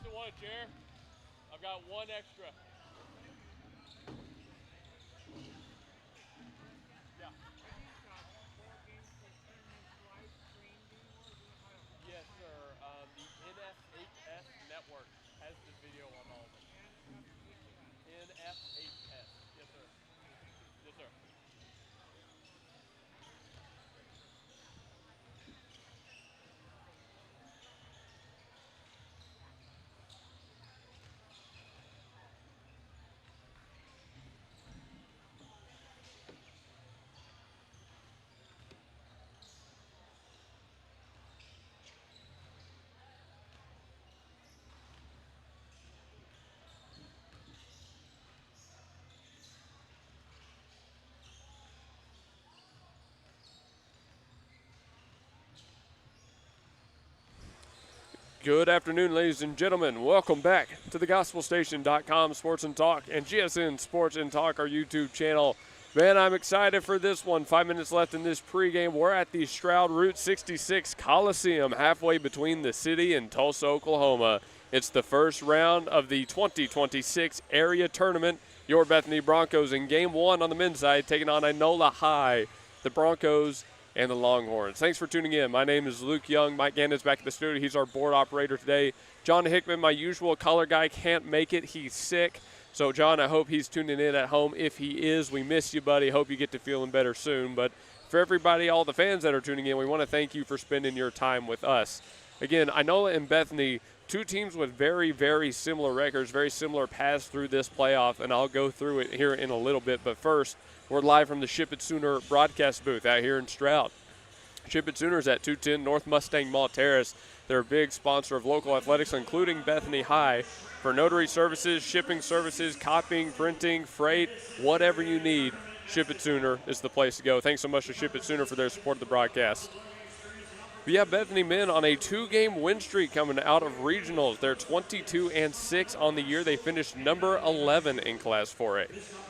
you want a chair? I've got one extra. Yeah. Yes, sir. The NFHS network has the video on all of them. NFHS. Yes, sir. Yes, sir. Good afternoon, ladies and gentlemen. Welcome back to the GospelStation.com Sports and Talk and GSN Sports and Talk, our YouTube channel. Man, I'm excited for this one. 5 minutes left in this pregame. We're at the Stroud Route 66 Coliseum, halfway between the city and Tulsa, Oklahoma. It's the first round of the 2026 area tournament. Your Bethany Broncos in Game 1 on the men's side, taking on Inola High, the Broncos and the Longhorns. Thanks for tuning in. My name is Luke Young. Mike Gannon's back at the studio. He's our board operator today. John Hickman, my usual color guy, can't make it. He's sick. So, John, I hope he's tuning in at home. If he is, we miss you, buddy. Hope you get to feeling better soon. But for everybody, all the fans that are tuning in, we want to thank you for spending your time with us. Again, Inola and Bethany, two teams with very, very similar records, very similar paths through this playoff, and I'll go through it here in a little bit. But first, we're live from the Ship It Sooner broadcast booth out here in Stroud. Ship It Sooners at 210 North Mustang Mall Terrace. They're a big sponsor of local athletics, including Bethany High. For notary services, shipping services, copying, printing, freight, whatever you need, Ship It Sooner is the place to go. Thanks so much to Ship It Sooner for their support of the broadcast. We have Bethany men on a 2-game win streak coming out of regionals. They're 22-6 on the year. They finished number 11 in Class 4A.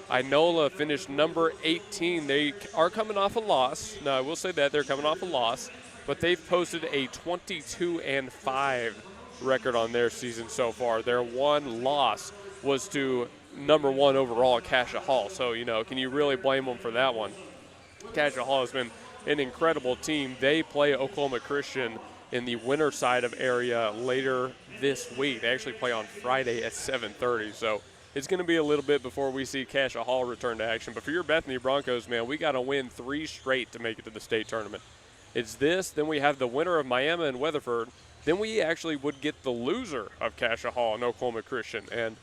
Inola finished number 18. They are coming off a loss. Now, I will say that they're coming off a loss, but they've posted a 22-5 record on their season so far. Their one loss was to number 1 overall, Cassia Hall. So, can you really blame them for that one? Cassia Hall has been an incredible team. They play Oklahoma Christian in the winter side of area later this week. They actually play on Friday at 7:30. So it's going to be a little bit before we see Cassia Hall return to action. But for your Bethany Broncos, man, we got to win 3 straight to make it to the state tournament. It's this, then we have the winner of Miami and Weatherford. Then we actually would get the loser of Cassia Hall and Oklahoma Christian. And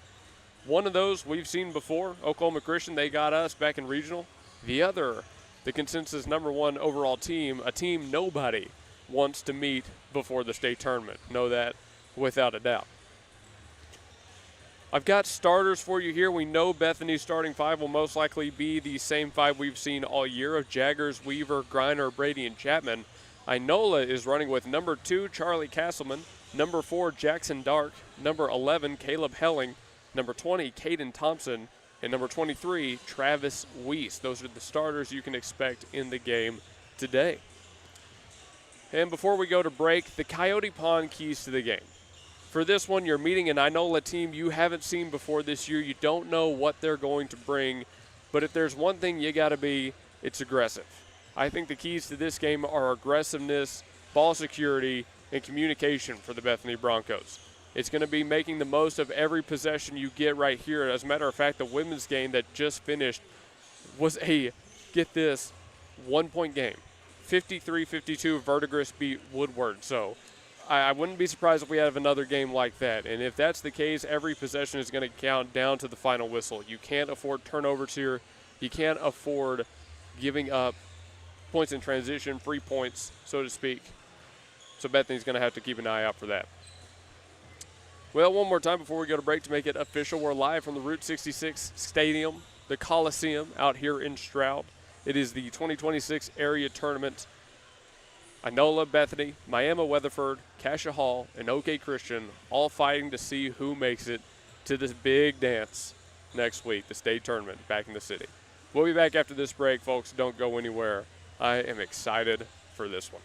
one of those we've seen before. Oklahoma Christian, they got us back in regional. The other, the consensus number 1 overall team, a team nobody wants to meet before the state tournament. Know that without a doubt. I've got starters for you here. We know Bethany's starting 5 will most likely be the same 5 we've seen all year of Jaggers, Weaver, Griner, Brady, and Chapman. Inola is running with number 2, Charlie Castleman, number 4, Jackson Dark, number 11, Caleb Helling, number 20, Caden Thompson, and number 23, Travis Weiss. Those are the starters you can expect in the game today. And before we go to break, the Coyote Pond keys to the game. For this one, you're meeting an Inola team you haven't seen before this year. You don't know what they're going to bring, but if there's one thing you got to be, it's aggressive. I think the keys to this game are aggressiveness, ball security, and communication for the Bethany Broncos. It's going to be making the most of every possession you get right here. As a matter of fact, the women's game that just finished was a, get this, 1-point game. 53-52, Verdigris beat Woodward. So I wouldn't be surprised if we have another game like that. And if that's the case, every possession is going to count down to the final whistle. You can't afford turnovers here. You can't afford giving up points in transition, free points, so to speak. So Bethany's going to have to keep an eye out for that. Well, one more time before we go to break to make it official, we're live from the Route 66 Stadium, the Coliseum out here in Stroud. It is the 2026 area tournament. Inola, Bethany, Miami, Weatherford, Cassia Hall, and OK Christian all fighting to see who makes it to this big dance next week, the state tournament back in the city. We'll be back after this break, folks. Don't go anywhere. I am excited for this one.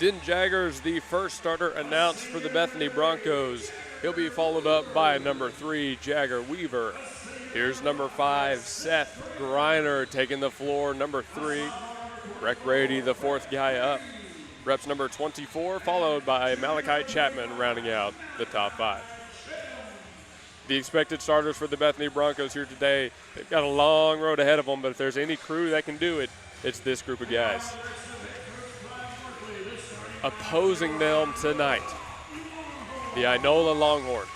Denton Jaggers, the first starter announced for the Bethany Broncos. He'll be followed up by number 3, Jagger Weaver. Here's number 5, Seth Griner taking the floor. Number 3, Breck Brady, the fourth guy up. Reps number 24, followed by Malachi Chapman rounding out the top 5. The expected starters for the Bethany Broncos here today, they've got a long road ahead of them, but if there's any crew that can do it, it's this group of guys. Opposing them tonight, the Inola Longhorns.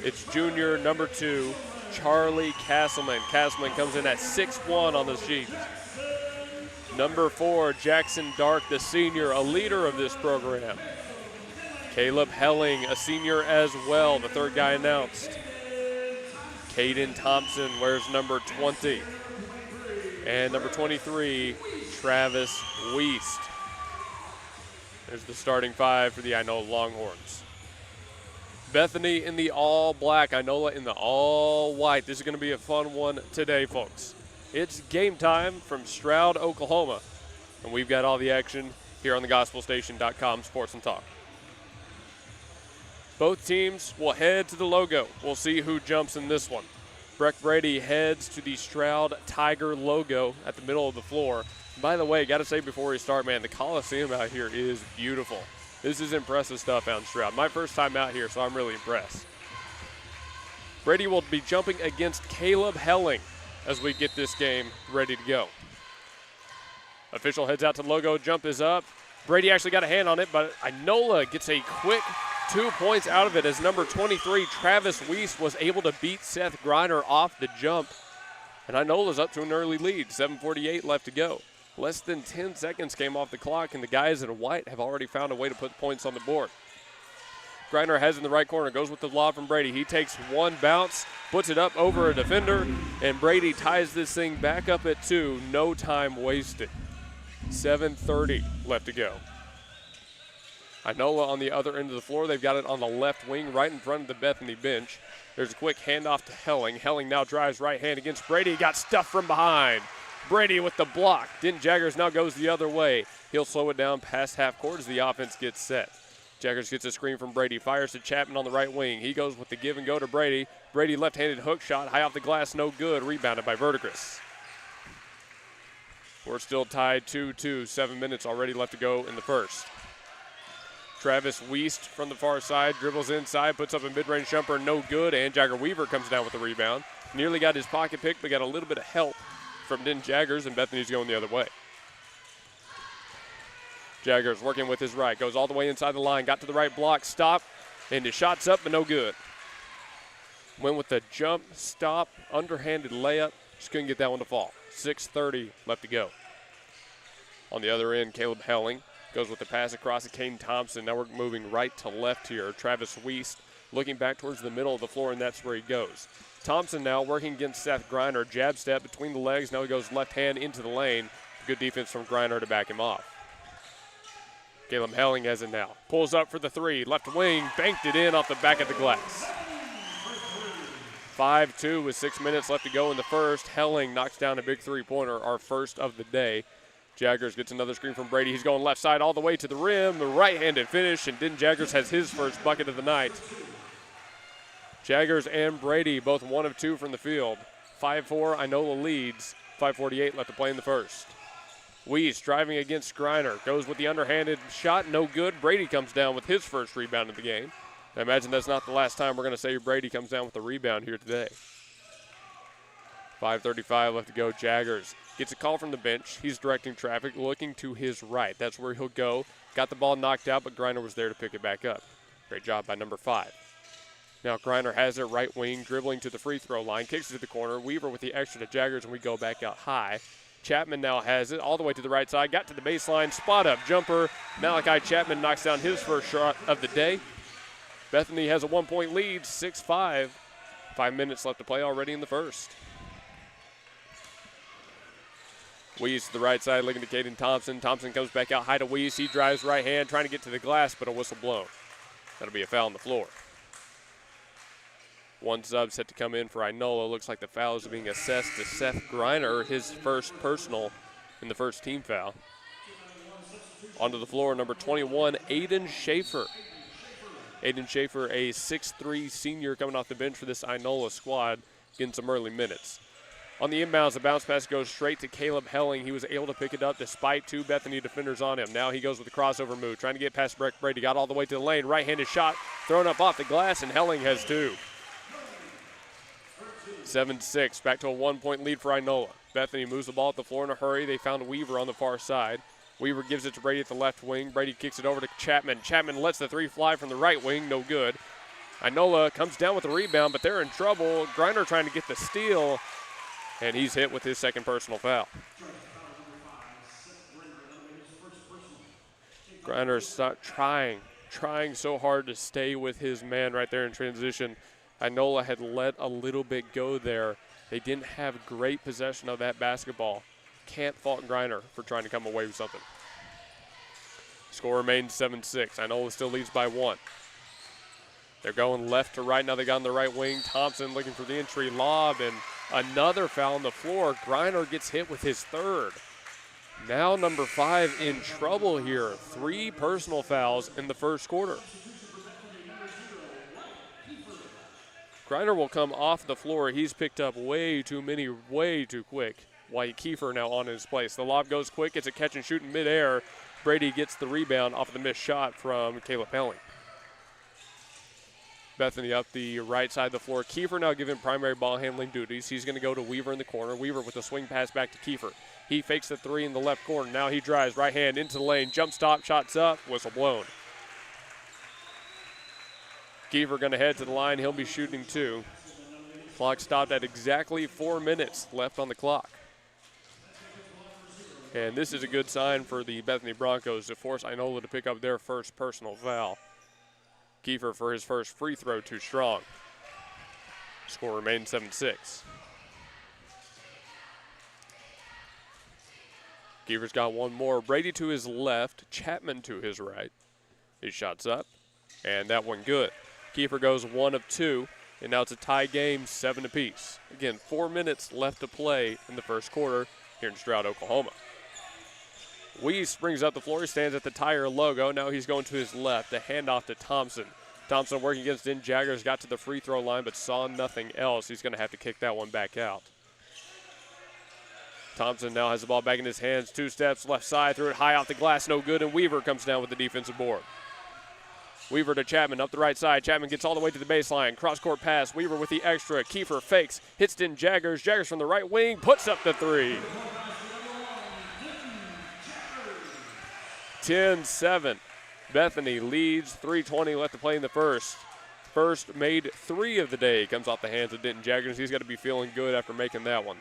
It's junior number 2, Charlie Castleman. Castleman comes in at 6'1" on the sheet. Number 4, Jackson Dark, the senior, a leader of this program. Caleb Helling, a senior as well, the third guy announced. Caden Thompson wears number 20. And number 23, Travis Wiest. There's the starting 5 for the Inola Longhorns. Bethany in the all black, Inola in the all white. This is going to be a fun one today, folks. It's game time from Stroud, Oklahoma. And we've got all the action here on the GospelStation.com Sports and Talk. Both teams will head to the logo. We'll see who jumps in this one. Breck Brady heads to the Stroud Tiger logo at the middle of the floor. By the way, got to say before we start, man, the Coliseum out here is beautiful. This is impressive stuff out in Stroud. My first time out here, so I'm really impressed. Brady will be jumping against Caleb Helling as we get this game ready to go. Official heads out to the logo. Jump is up. Brady actually got a hand on it, but Inola gets a quick 2 points out of it as number 23, Travis Wiest, was able to beat Seth Griner off the jump. And Inola's up to an early lead, 7:48 left to go. Less than 10 seconds came off the clock, and the guys in white have already found a way to put points on the board. Griner has in the right corner, goes with the lob from Brady. He takes one bounce, puts it up over a defender, and Brady ties this thing back up at 2. No time wasted. 7:30 left to go. Inola on the other end of the floor. They've got it on the left wing right in front of the Bethany bench. There's a quick handoff to Helling. Helling now drives right hand against Brady. Got stuffed from behind. Brady with the block. Denton Jaggers now goes the other way. He'll slow it down past half court as the offense gets set. Jaggers gets a screen from Brady. Fires to Chapman on the right wing. He goes with the give and go to Brady. Brady left-handed hook shot. High off the glass. No good. Rebounded by Verdigris. We're still tied 2-2. 7 minutes already left to go in the first. Travis Wiest from the far side dribbles inside, puts up a mid-range jumper, no good, and Jagger Weaver comes down with the rebound. Nearly got his pocket pick, but got a little bit of help from Denton Jaggers, and Bethany's going the other way. Jaggers working with his right, goes all the way inside the line, got to the right block, stop, and his shot's up, but no good. Went with the jump, stop, underhanded layup, just couldn't get that one to fall. 6:30 left to go. On the other end, Caleb Helling goes with the pass across to Caden Thompson. Now we're moving right to left here. Travis Wiest looking back towards the middle of the floor, and that's where he goes. Thompson now working against Seth Griner. Jab step between the legs. Now he goes left hand into the lane. Good defense from Griner to back him off. Caleb Helling has it now. Pulls up for the three. Left wing, banked it in off the back of the glass. 5-2 with 6 minutes left to go in the first. Helling knocks down a big three-pointer, our first of the day. Jaggers gets another screen from Brady. He's going left side all the way to the rim. A right-handed finish, and Denton Jaggers has his first bucket of the night. Jaggers and Brady both 1 of 2 from the field. 5-4, Inola leads. 5:48 left to play in the first. Wiest driving against Griner. Goes with the underhanded shot. No good. Brady comes down with his first rebound of the game. I imagine that's not the last time we're going to say Brady comes down with a rebound here today. 5:35 left to go. Jaggers gets a call from the bench. He's directing traffic, looking to his right. That's where he'll go. Got the ball knocked out, but Griner was there to pick it back up. Great job by number 5. Now Griner has it right wing, dribbling to the free throw line, kicks it to the corner. Weaver with the extra to Jaggers, and we go back out high. Chapman now has it all the way to the right side, got to the baseline, spot up jumper. Malachi Chapman knocks down his first shot of the day. Bethany has a 1-point lead, 6-5. 5 minutes left to play already in the first. Wiest to the right side, looking to Caden Thompson. Thompson comes back out high to Wiest. He drives right hand, trying to get to the glass, but a whistle blown. That'll be a foul on the floor. One sub set to come in for Inola. Looks like the foul is being assessed to Seth Griner, his first personal in the first team foul. Onto the floor, number 21, Aiden Schaefer. Aiden Schaefer, a 6'3 senior coming off the bench for this Inola squad, getting some early minutes. On the inbounds, the bounce pass goes straight to Caleb Helling. He was able to pick it up despite two Bethany defenders on him. Now he goes with the crossover move, trying to get past Breck Brady. Got all the way to the lane. Right-handed shot thrown up off the glass, and Helling has two. 7-6, back to a 1-point lead for Inola. Bethany moves the ball at the floor in a hurry. They found Weaver on the far side. Weaver gives it to Brady at the left wing. Brady kicks it over to Chapman. Chapman lets the three fly from the right wing. No good. Inola comes down with the rebound, but they're in trouble. Griner trying to get the steal, and he's hit with his second personal foul. Griner's not trying so hard to stay with his man right there in transition. Inola had let a little bit go there. They didn't have great possession of that basketball. Can't fault Griner for trying to come away with something. Score remains 7-6. Inola still leads by 1. They're going left to right. Now they got on the right wing. Thompson looking for the entry lob, and another foul on the floor. Griner gets hit with his third. Now number 5 in trouble here. 3 personal fouls in the first quarter. Griner will come off the floor. He's picked up way too many, way too quick. White Kiefer now on his place. The lob goes quick. It's a catch and shoot in midair. Brady gets the rebound off of the missed shot from Caleb Helling. Bethany up the right side of the floor. Kiefer now given primary ball handling duties. He's going to go to Weaver in the corner. Weaver with a swing pass back to Kiefer. He fakes the three in the left corner. Now he drives right hand into the lane. Jump stop, shots up, whistle blown. Kiefer going to head to the line. He'll be shooting 2. Clock stopped at exactly 4 minutes left on the clock. And this is a good sign for the Bethany Broncos to force Inola to pick up their first personal foul. Kiefer for his first free throw too strong. Score remains 7-6. Kiefer's got one more. Brady to his left, Chapman to his right. His shot's up, and that one good. Kiefer goes 1 of 2, and now it's a tie game, 7 apiece. Again, 4 minutes left to play in the first quarter here in Stroud, Oklahoma. Weiss brings up the floor. He stands at the Tire logo. Now he's going to his left. The handoff to Thompson. Thompson working against Den Jaggers. Got to the free throw line but saw nothing else. He's going to have to kick that one back out. Thompson now has the ball back in his hands. 2 steps left side. Threw it high off the glass. No good. And Weaver comes down with the defensive board. Weaver to Chapman up the right side. Chapman gets all the way to the baseline. Cross-court pass. Weaver with the extra. Kiefer fakes. Hits Den Jaggers. Jaggers from the right wing. Puts up the 3. 10-7. Bethany leads. 3:20 left to play in the first. First made 3 of the day. Comes off the hands of Denton Jaggers. He's got to be feeling good after making that one.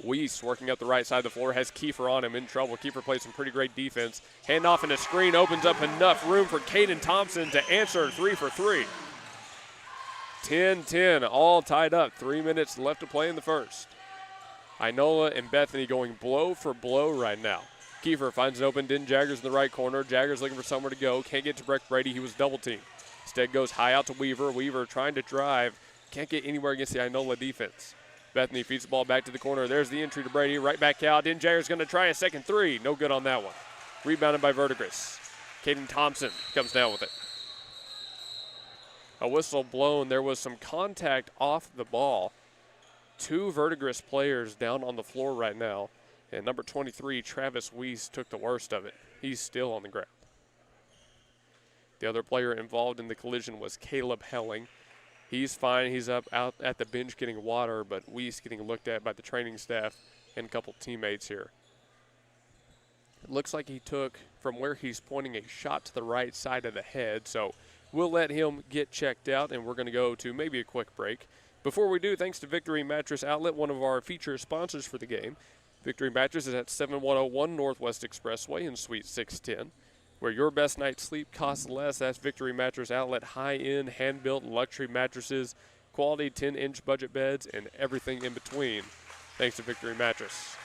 Weiss working up the right side of the floor. Has Kiefer on him in trouble. Kiefer plays some pretty great defense. Handoff and a screen opens up enough room for Caden Thompson to answer 3 for 3. 10-10, all tied up. 3 minutes left to play in the first. Inola and Bethany going blow for blow right now. Kiefer finds an open Den Jaggers in the right corner. Jaggers looking for somewhere to go. Can't get to Breck Brady. He was double teamed. Instead goes high out to Weaver. Weaver trying to drive. Can't get anywhere against the Inola defense. Bethany feeds the ball back to the corner. There's the entry to Brady. Right back out. Den Jaggers going to try a second 3. No good on that one. Rebounded by Verdigris. Caden Thompson comes down with it. A whistle blown. There was some contact off the ball. 2 Verdigris players down on the floor right now. And number 23, Travis Weiss, took the worst of it. He's still on the ground. The other player involved in the collision was Caleb Helling. He's fine. He's up out at the bench getting water, but Weiss getting looked at by the training staff and a couple teammates here. It looks like he took, from where he's pointing, a shot to the right side of the head. So we'll let him get checked out, and we're going to go to maybe a quick break. Before we do, thanks to Victory Mattress Outlet, one of our feature sponsors for the game. Victory Mattress is at 7101 Northwest Expressway in Suite 610. Where your best night's sleep costs less, that's Victory Mattress Outlet. High-end, hand-built luxury mattresses, quality 10-inch budget beds, and everything in between. Thanks to Victory Mattress.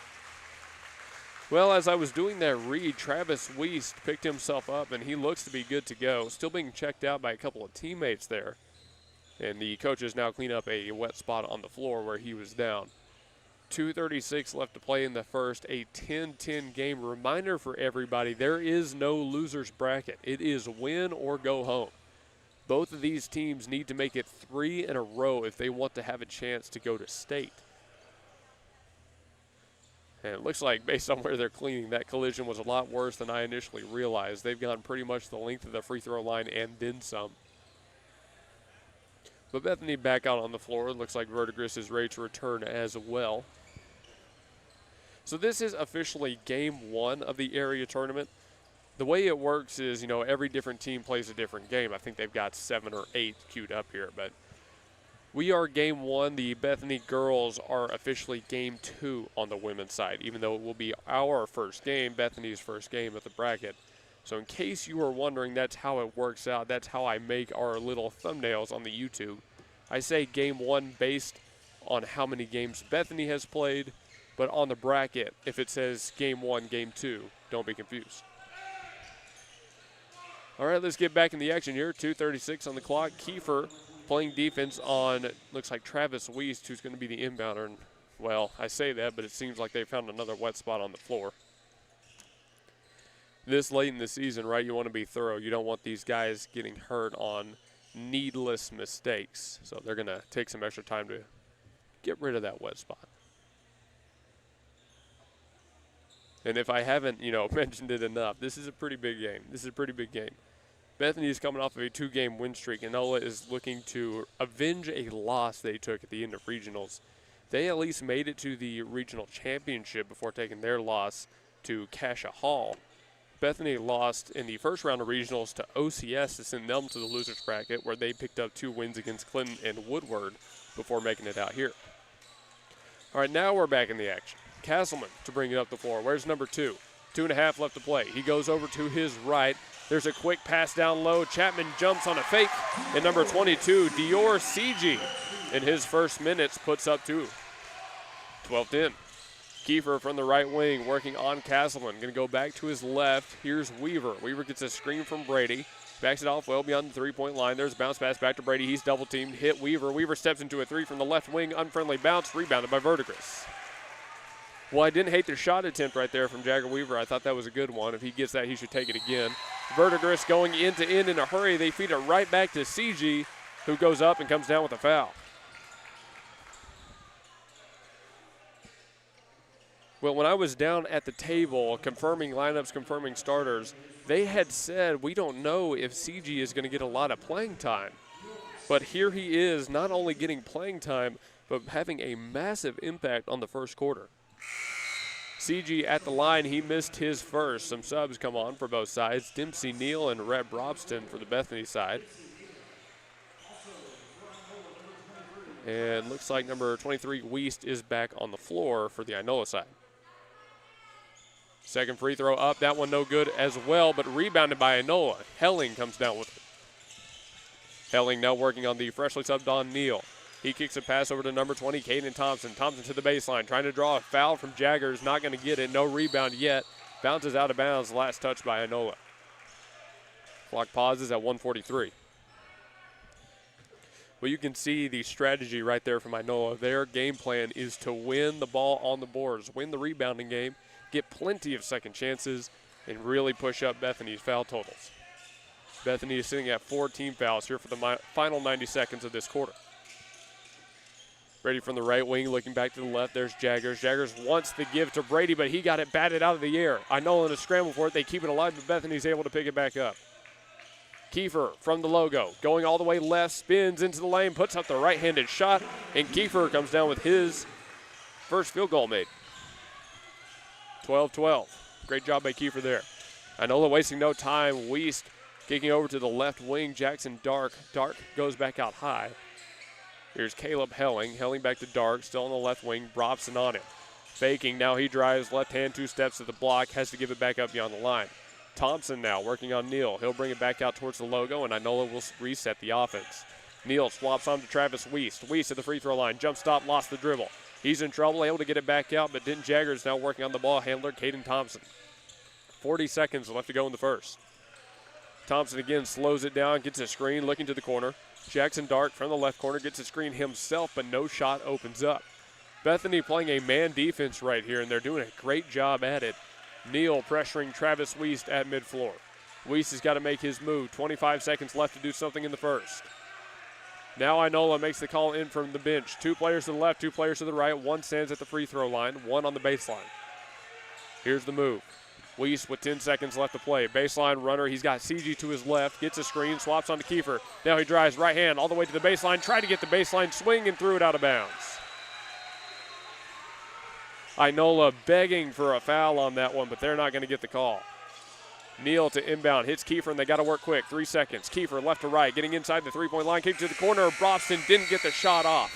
Well, as I was doing that read, Travis Weiss picked himself up, and he looks to be good to go. Still being checked out by a couple of teammates there. And the coaches now clean up a wet spot on the floor where he was down. 2:36 left to play in the first, a 10-10 game. Reminder for everybody, there is no loser's bracket. It is win or go home. Both of these teams need to make it 3 in a row if they want to have a chance to go to state. And it looks like, based on where they're cleaning, that collision was a lot worse than I initially realized. They've gone pretty much the length of the free throw line and then some. But Bethany back out on the floor. It looks like Verdigris is ready to return as well. So this is officially game 1 of the area tournament. The way it works is, every different team plays a different game. I think they've got 7 or 8 queued up here, but we are game 1. The Bethany girls are officially game 2 on the women's side, even though it will be our first game, Bethany's first game of the bracket. So in case you were wondering, that's how it works out. That's how I make our little thumbnails on the YouTube. I say game 1 based on how many games Bethany has played, but on the bracket, if it says game 1, game 2, don't be confused. All right, let's get back in the action here. 2:36 on the clock. Kiefer playing defense on, looks like Travis Wiest, who's going to be the inbounder. And, well, I say that, but it seems like they found another wet spot on the floor. This late in the season, right, you want to be thorough. You don't want these guys getting hurt on needless mistakes. So they're going to take some extra time to get rid of that wet spot. And if I haven't, mentioned it enough, this is a pretty big game. This is a pretty big game. Bethany is coming off of a 2-game win streak. Inola is looking to avenge a loss they took at the end of regionals. They at least made it to the regional championship before taking their loss to Cassia Hall. Bethany lost in the first round of regionals to OCS to send them to the losers bracket, where they picked up 2 wins against Clinton and Woodward before making it out here. All right, now we're back in the action. Castleman to bring it up the floor. Where's number 2? 2.5 left to play. He goes over to his right. There's a quick pass down low. Chapman jumps on a fake. And number 22, Dior CG, in his first minutes, puts up 2. 12-10. Kiefer from the right wing working on Castleman. Going to go back to his left. Here's Weaver. Weaver gets a screen from Brady. Backs it off well beyond the three-point line. There's a bounce pass back to Brady. He's double-teamed. Hit Weaver. Weaver steps into a 3 from the left wing. Unfriendly bounce. Rebounded by Verdigris. Well, I didn't hate the shot attempt right there from Jagger Weaver. I thought that was a good one. If he gets that, he should take it again. Verdigris going end-to-end in a hurry. They feed it right back to CG, who goes up and comes down with a foul. Well, when I was down at the table confirming lineups, confirming starters, they had said we don't know if CG is going to get a lot of playing time. But here he is, not only getting playing time, but having a massive impact on the first quarter. CG at the line, he missed his first. Some subs come on for both sides. Dempsey Neal and Rhett Brobston for the Bethany side. And looks like number 23, Wiest, is back on the floor for the Inola side. Second free throw up. That one no good as well, but rebounded by Inola. Helling comes down with it. Helling now working on the freshly subbed on Neal. He kicks a pass over to number 20, Caden Thompson. Thompson to the baseline, trying to draw a foul from Jaggers. Not going to get it. No rebound yet. Bounces out of bounds. Last touch by Inola. Clock pauses at 1:43. Well, you can see the strategy right there from Inola. Their game plan is to win the ball on the boards, win the rebounding game, get plenty of second chances, and really push up Bethany's foul totals. Bethany is sitting at 14 fouls here for the final 90 seconds of this quarter. Brady from the right wing, looking back to the left. There's Jaggers. Jaggers wants the give to Brady, but he got it batted out of the air. Inola in a scramble for it. They keep it alive, but Bethany's able to pick it back up. Kiefer from the logo, going all the way left, spins into the lane, puts up the right-handed shot, and Kiefer comes down with his first field goal made. 12-12. Great job by Kiefer there. Inola wasting no time. Wiest kicking over to the left wing. Jackson Dark. Dark goes back out high. Here's Caleb Helling. Helling back to Dark, still on the left wing. Brobson on it. Faking, now he drives left hand, 2 steps to the block, has to give it back up beyond the line. Thompson now working on Neal. He'll bring it back out towards the logo, and Inola will reset the offense. Neal swaps on to Travis Wiest. Wiest at the free throw line. Jump stop, lost the dribble. He's in trouble, able to get it back out, but Denton Jaggers now working on the ball handler, Caden Thompson. 40 seconds left to go in the first. Thompson again slows it down, gets a screen, looking to the corner. Jackson Dark from the left corner gets a screen himself, but no shot opens up. Bethany playing a man defense right here, and they're doing a great job at it. Neal pressuring Travis Wiest at midfloor. Wiest has got to make his move. 25 seconds left to do something in the first. Now Inola makes the call in from the bench. 2 players to the left, 2 players to the right. 1 stands at the free throw line, 1 on the baseline. Here's the move. Wiest with 10 seconds left to play. Baseline runner, he's got CG to his left, gets a screen, swaps onto Kiefer. Now he drives right hand all the way to the baseline, tried to get the baseline swing and threw it out of bounds. Inola begging for a foul on that one, but they're not going to get the call. Neal to inbound, hits Kiefer, and they got to work quick. 3 seconds. Kiefer left to right, getting inside the three-point line, kick to the corner. Brobston didn't get the shot off.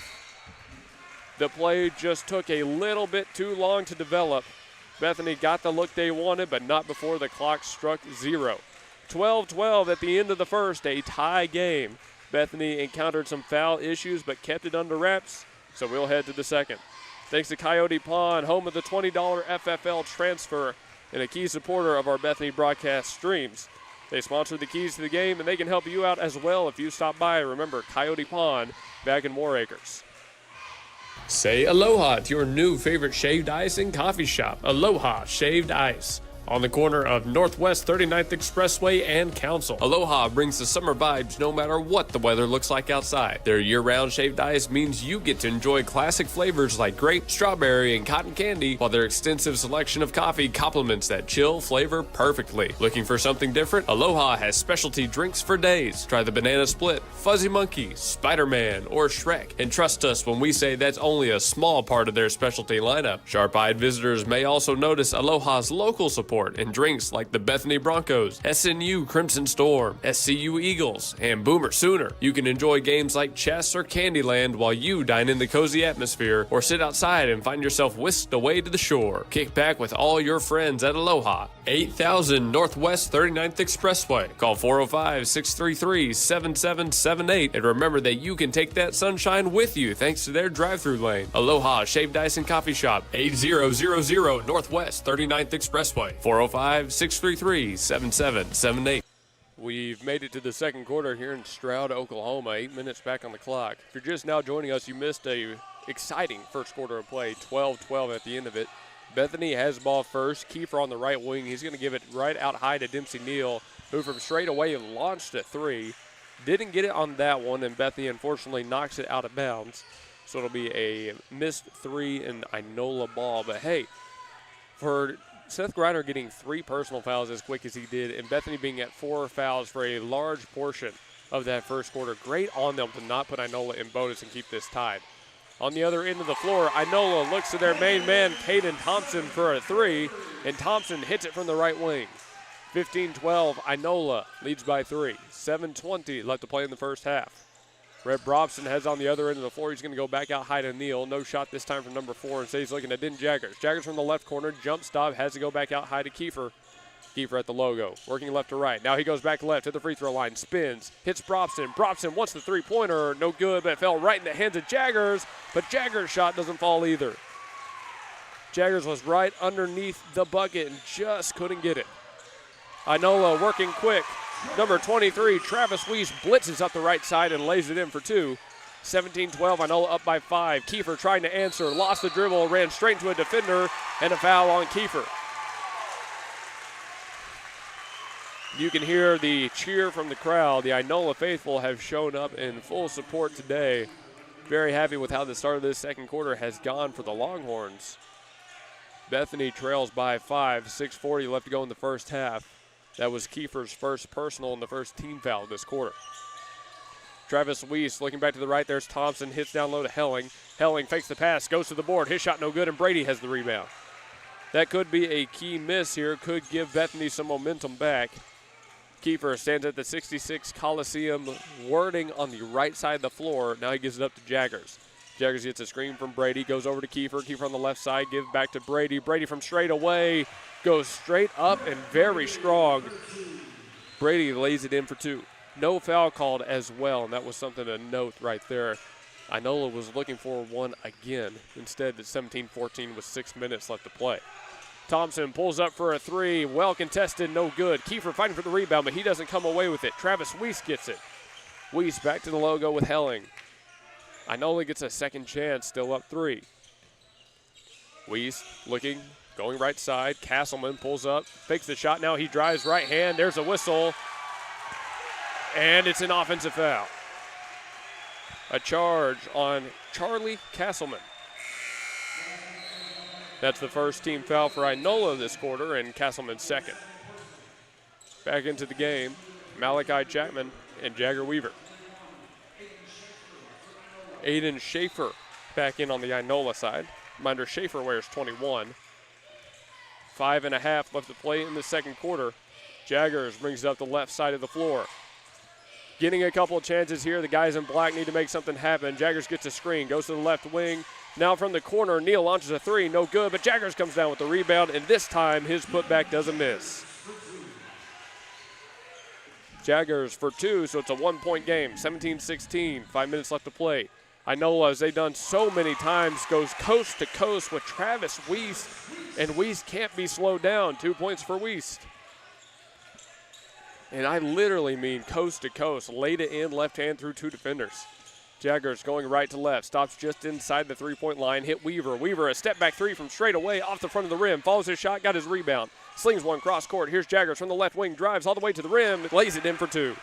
The play just took a little bit too long to develop. Bethany got the look they wanted, but not before the clock struck 0. 12-12 at the end of the first, a tie game. Bethany encountered some foul issues, but kept it under wraps, so we'll head to the second. Thanks to Coyote Pond, home of the $20 FFL transfer, and a key supporter of our Bethany broadcast streams. They sponsor the keys to the game, and they can help you out as well if you stop by. Remember, Coyote Pond, back in War Acres. Say aloha to your new favorite shaved ice and coffee shop, Aloha Shaved Ice. On the corner of Northwest 39th Expressway and Council. Aloha brings the summer vibes no matter what the weather looks like outside. Their year-round shaved ice means you get to enjoy classic flavors like grape, strawberry, and cotton candy, while their extensive selection of coffee complements that chill flavor perfectly. Looking for something different? Aloha has specialty drinks for days. Try the Banana Split, Fuzzy Monkey, Spider-Man, or Shrek. And trust us when we say that's only a small part of their specialty lineup. Sharp-eyed visitors may also notice Aloha's local support and drinks like the Bethany Broncos, SNU Crimson Storm, SCU Eagles, and Boomer Sooner. You can enjoy games like chess or Candyland while you dine in the cozy atmosphere, or sit outside and find yourself whisked away to the shore. Kick back with all your friends at Aloha, 8000 Northwest 39th Expressway. Call 405-633-7778, and remember that you can take that sunshine with you thanks to their drive-thru lane. Aloha Shaved Ice and Coffee Shop, 8000 Northwest 39th Expressway. 405-633-7778. We've made it to the second quarter here in Stroud, Oklahoma. 8 minutes back on the clock. If you're just now joining us, you missed a exciting first quarter of play, 12-12 at the end of it. Bethany has ball first. Kiefer on the right wing. He's going to give it right out high to Dempsey Neal, who from straight away launched at 3. Didn't get it on that one, and Bethany unfortunately knocks it out of bounds. So it'll be a missed 3 and Inola ball. But hey, for Seth Griner getting 3 personal fouls as quick as he did, and Bethany being at 4 fouls for a large portion of that first quarter, great on them to not put Inola in bonus and keep this tied. On the other end of the floor, Inola looks to their main man, Caden Thompson, for a 3, and Thompson hits it from the right wing. 15-12, Inola leads by 3. 7:20 left to play in the first half. Rhett Brobson heads on the other end of the floor. He's going to go back out high to Neal. No shot this time from number 4. Instead, he's looking at Den Jaggers. Jaggers from the left corner. Jump stop. Has to go back out high to Kiefer. Kiefer at the logo. Working left to right. Now he goes back left to the free throw line. Spins. Hits Brobson. Brobson wants the three-pointer. No good, but it fell right in the hands of Jaggers. But Jaggers' shot doesn't fall either. Jaggers was right underneath the bucket and just couldn't get it. Inola working quick. Number 23, Travis Wiest, blitzes up the right side and lays it in for 2. 17-12, Inola up by 5. Kiefer trying to answer, lost the dribble, ran straight into a defender, and a foul on Kiefer. You can hear the cheer from the crowd. The Inola faithful have shown up in full support today. Very happy with how the start of this second quarter has gone for the Longhorns. Bethany trails by 5, 6:40 left to go in the first half. That was Kiefer's first personal and the first team foul this quarter. Travis Wiest looking back to the right. There's Thompson. Hits down low to Helling. Helling fakes the pass. Goes to the board. His shot no good, and Brady has the rebound. That could be a key miss here. Could give Bethany some momentum back. Kiefer stands at the 66 Coliseum wording on the right side of the floor. Now he gives it up to Jaggers. Jaggers gets a screen from Brady, goes over to Kiefer. Kiefer on the left side, give back to Brady. Brady from straight away goes straight up and very strong. Brady lays it in for 2. No foul called as well, and that was something to note right there. Inola was looking for one again. Instead, it's 17-14 with 6 minutes left to play. Thompson pulls up for a 3. Well contested, no good. Kiefer fighting for the rebound, but he doesn't come away with it. Travis Wiest gets it. Wiest back to the logo with Helling. Inola gets a second chance, still up 3. Weiss looking, going right side. Castleman pulls up, fakes the shot. Now he drives right hand. There's a whistle. And it's an offensive foul. A charge on Charlie Castleman. That's the first team foul for Inola this quarter and Castleman's second. Back into the game, Malachi Chapman and Jagger Weaver. Aiden Schaefer back in on the Inola side. Reminder, Schaefer wears 21. 5.5 left to play in the second quarter. Jaggers brings it up the left side of the floor. Getting a couple of chances here. The guys in black need to make something happen. Jaggers gets a screen, goes to the left wing. Now from the corner, Neal launches a three, no good, but Jaggers comes down with the rebound, and this time his putback doesn't miss. Jaggers for two, so it's a 1-point game, 17-16, 5 minutes left to play. Inola, as they've done so many times, goes coast to coast with Travis Weiss, and Weiss can't be slowed down. 2 points for Weiss. And I literally mean coast to coast, laid it in left hand through two defenders. Jaggers going right to left, stops just inside the three-point line, hit Weaver. Weaver, a step back three from straight away off the front of the rim, follows his shot, got his rebound. Slings one cross court. Here's Jaggers from the left wing, drives all the way to the rim, lays it in for two.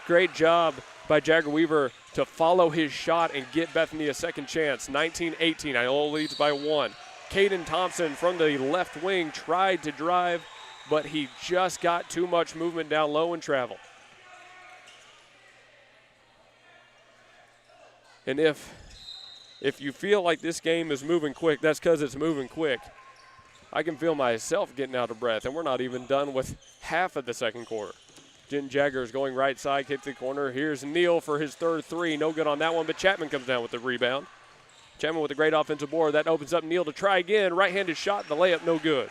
Great job by Jagger Weaver to follow his shot and get Bethany a second chance. 19-18, Inola leads by one. Caden Thompson from the left wing tried to drive, but he just got too much movement down low and traveled. And if you feel like this game is moving quick, that's because it's moving quick. I can feel myself getting out of breath, and we're not even done with half of the second quarter. Jen Jaggers going right side, kick to the corner. Here's Neal for his third three. No good on that one, but Chapman comes down with the rebound. Chapman with a great offensive board. That opens up Neal to try again. Right-handed shot, the layup no good.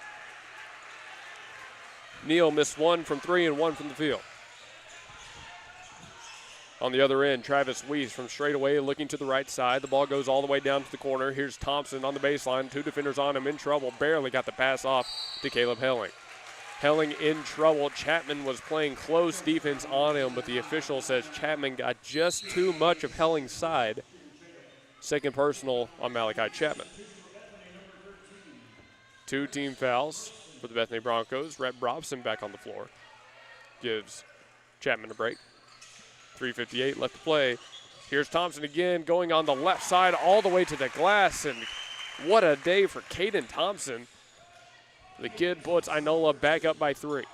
Neal missed one from three and one from the field. On the other end, Travis Weiss from straight away looking to the right side. The ball goes all the way down to the corner. Here's Thompson on the baseline. Two defenders on him, in trouble. Barely got the pass off to Caleb Helling. Helling in trouble. Chapman was playing close defense on him, but the official says Chapman got just too much of Helling's side. Second personal on Malachi Chapman. Two team fouls for the Bethany Broncos. Rhett Brobson back on the floor. Gives Chapman a break. 3:58 left to play. Here's Thompson again, going on the left side all the way to the glass, and what a day for Caden Thompson. The kid puts Inola back up by three.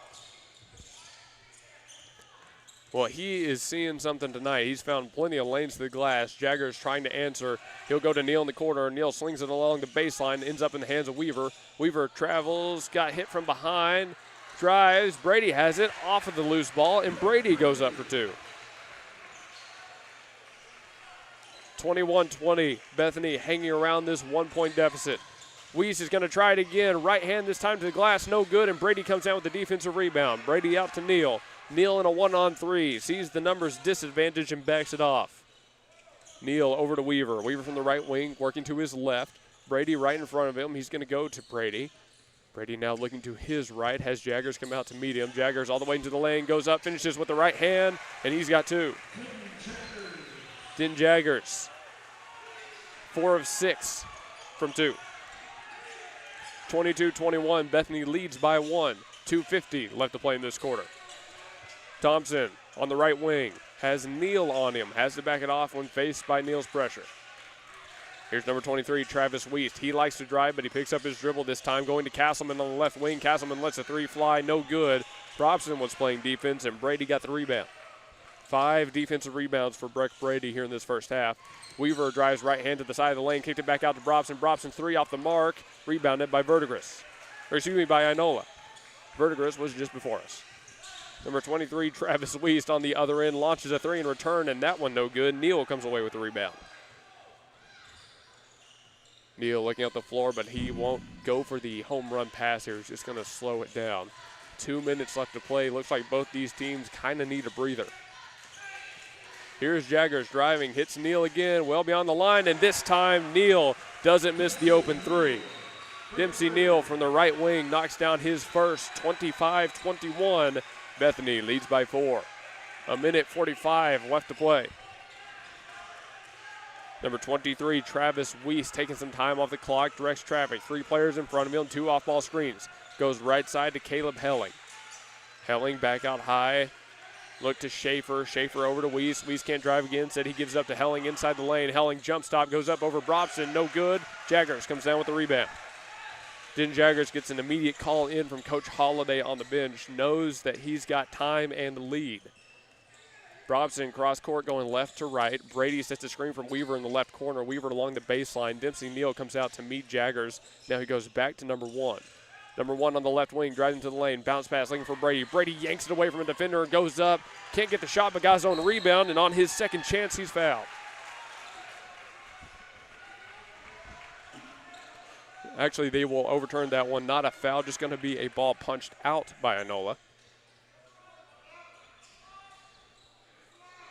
Well, he is seeing something tonight. He's found plenty of lanes to the glass. Jaggers trying to answer. He'll go to Neal in the corner. Neal slings it along the baseline, ends up in the hands of Weaver. Weaver travels, got hit from behind, drives. Brady has it off of the loose ball, and Brady goes up for two. 21-20, Bethany hanging around this 1-point deficit. Weiss is going to try it again. Right hand this time to the glass, no good, and Brady comes down with the defensive rebound. Brady out to Neal. Neal in a 1-on-3, sees the numbers disadvantage and backs it off. Neal over to Weaver. Weaver from the right wing, working to his left. Brady right in front of him. He's going to go to Brady. Brady now looking to his right, has Jaggers come out to meet him. Jaggers all the way into the lane, goes up, finishes with the right hand, and he's got two. Den Jaggers, 4 of 6 from two. 22-21, Bethany leads by one. 2:50 left to play in this quarter. Thompson on the right wing has Neal on him, has to back it off when faced by Neal's pressure. Here's number 23, Travis Weiss. He likes to drive, but he picks up his dribble this time, going to Castleman on the left wing. Castleman lets a three fly, no good. Robson was playing defense, and Brady got the rebound. 5 defensive rebounds for Breck Brady here in this first half. Weaver drives right hand to the side of the lane, kicked it back out to Brobson. Brobson three off the mark, rebounded by Verdigris. Or excuse me, by Inola. Verdigris was just before us. Number 23, Travis Weiss on the other end, launches a three in return, and that one no good. Neal comes away with the rebound. Neal looking at the floor, but he won't go for the home run pass here. He's just going to slow it down. 2 minutes left to play. Looks like both these teams kind of need a breather. Here's Jaggers driving, hits Neal again, well beyond the line, and this time Neal doesn't miss the open three. Dempsey Neal from the right wing knocks down his first. 25-21. Bethany leads by 4. 1:45 left to play. Number 23, Travis Weiss, taking some time off the clock, directs traffic. 3 players in front of him, 2 off-ball screens. Goes right side to Caleb Helling. Helling back out high. Look to Schaefer. Schaefer over to Weiss. Weiss can't drive again. Said he gives up to Helling inside the lane. Helling jump stop, goes up over Brobson. No good. Jaggers comes down with the rebound. Den Jaggers gets an immediate call in from Coach Holliday on the bench. Knows that he's got time and the lead. Brobson cross court going left to right. Brady sets a screen from Weaver in the left corner. Weaver along the baseline. Dempsey Neal comes out to meet Jaggers. Now he goes back to number 1. Number 1 on the left wing, driving to the lane. Bounce pass looking for Brady. Brady yanks it away from a defender and goes up. Can't get the shot, but guys on the rebound, and on his second chance, he's fouled. Actually, they will overturn that one. Not a foul, just going to be a ball punched out by Inola.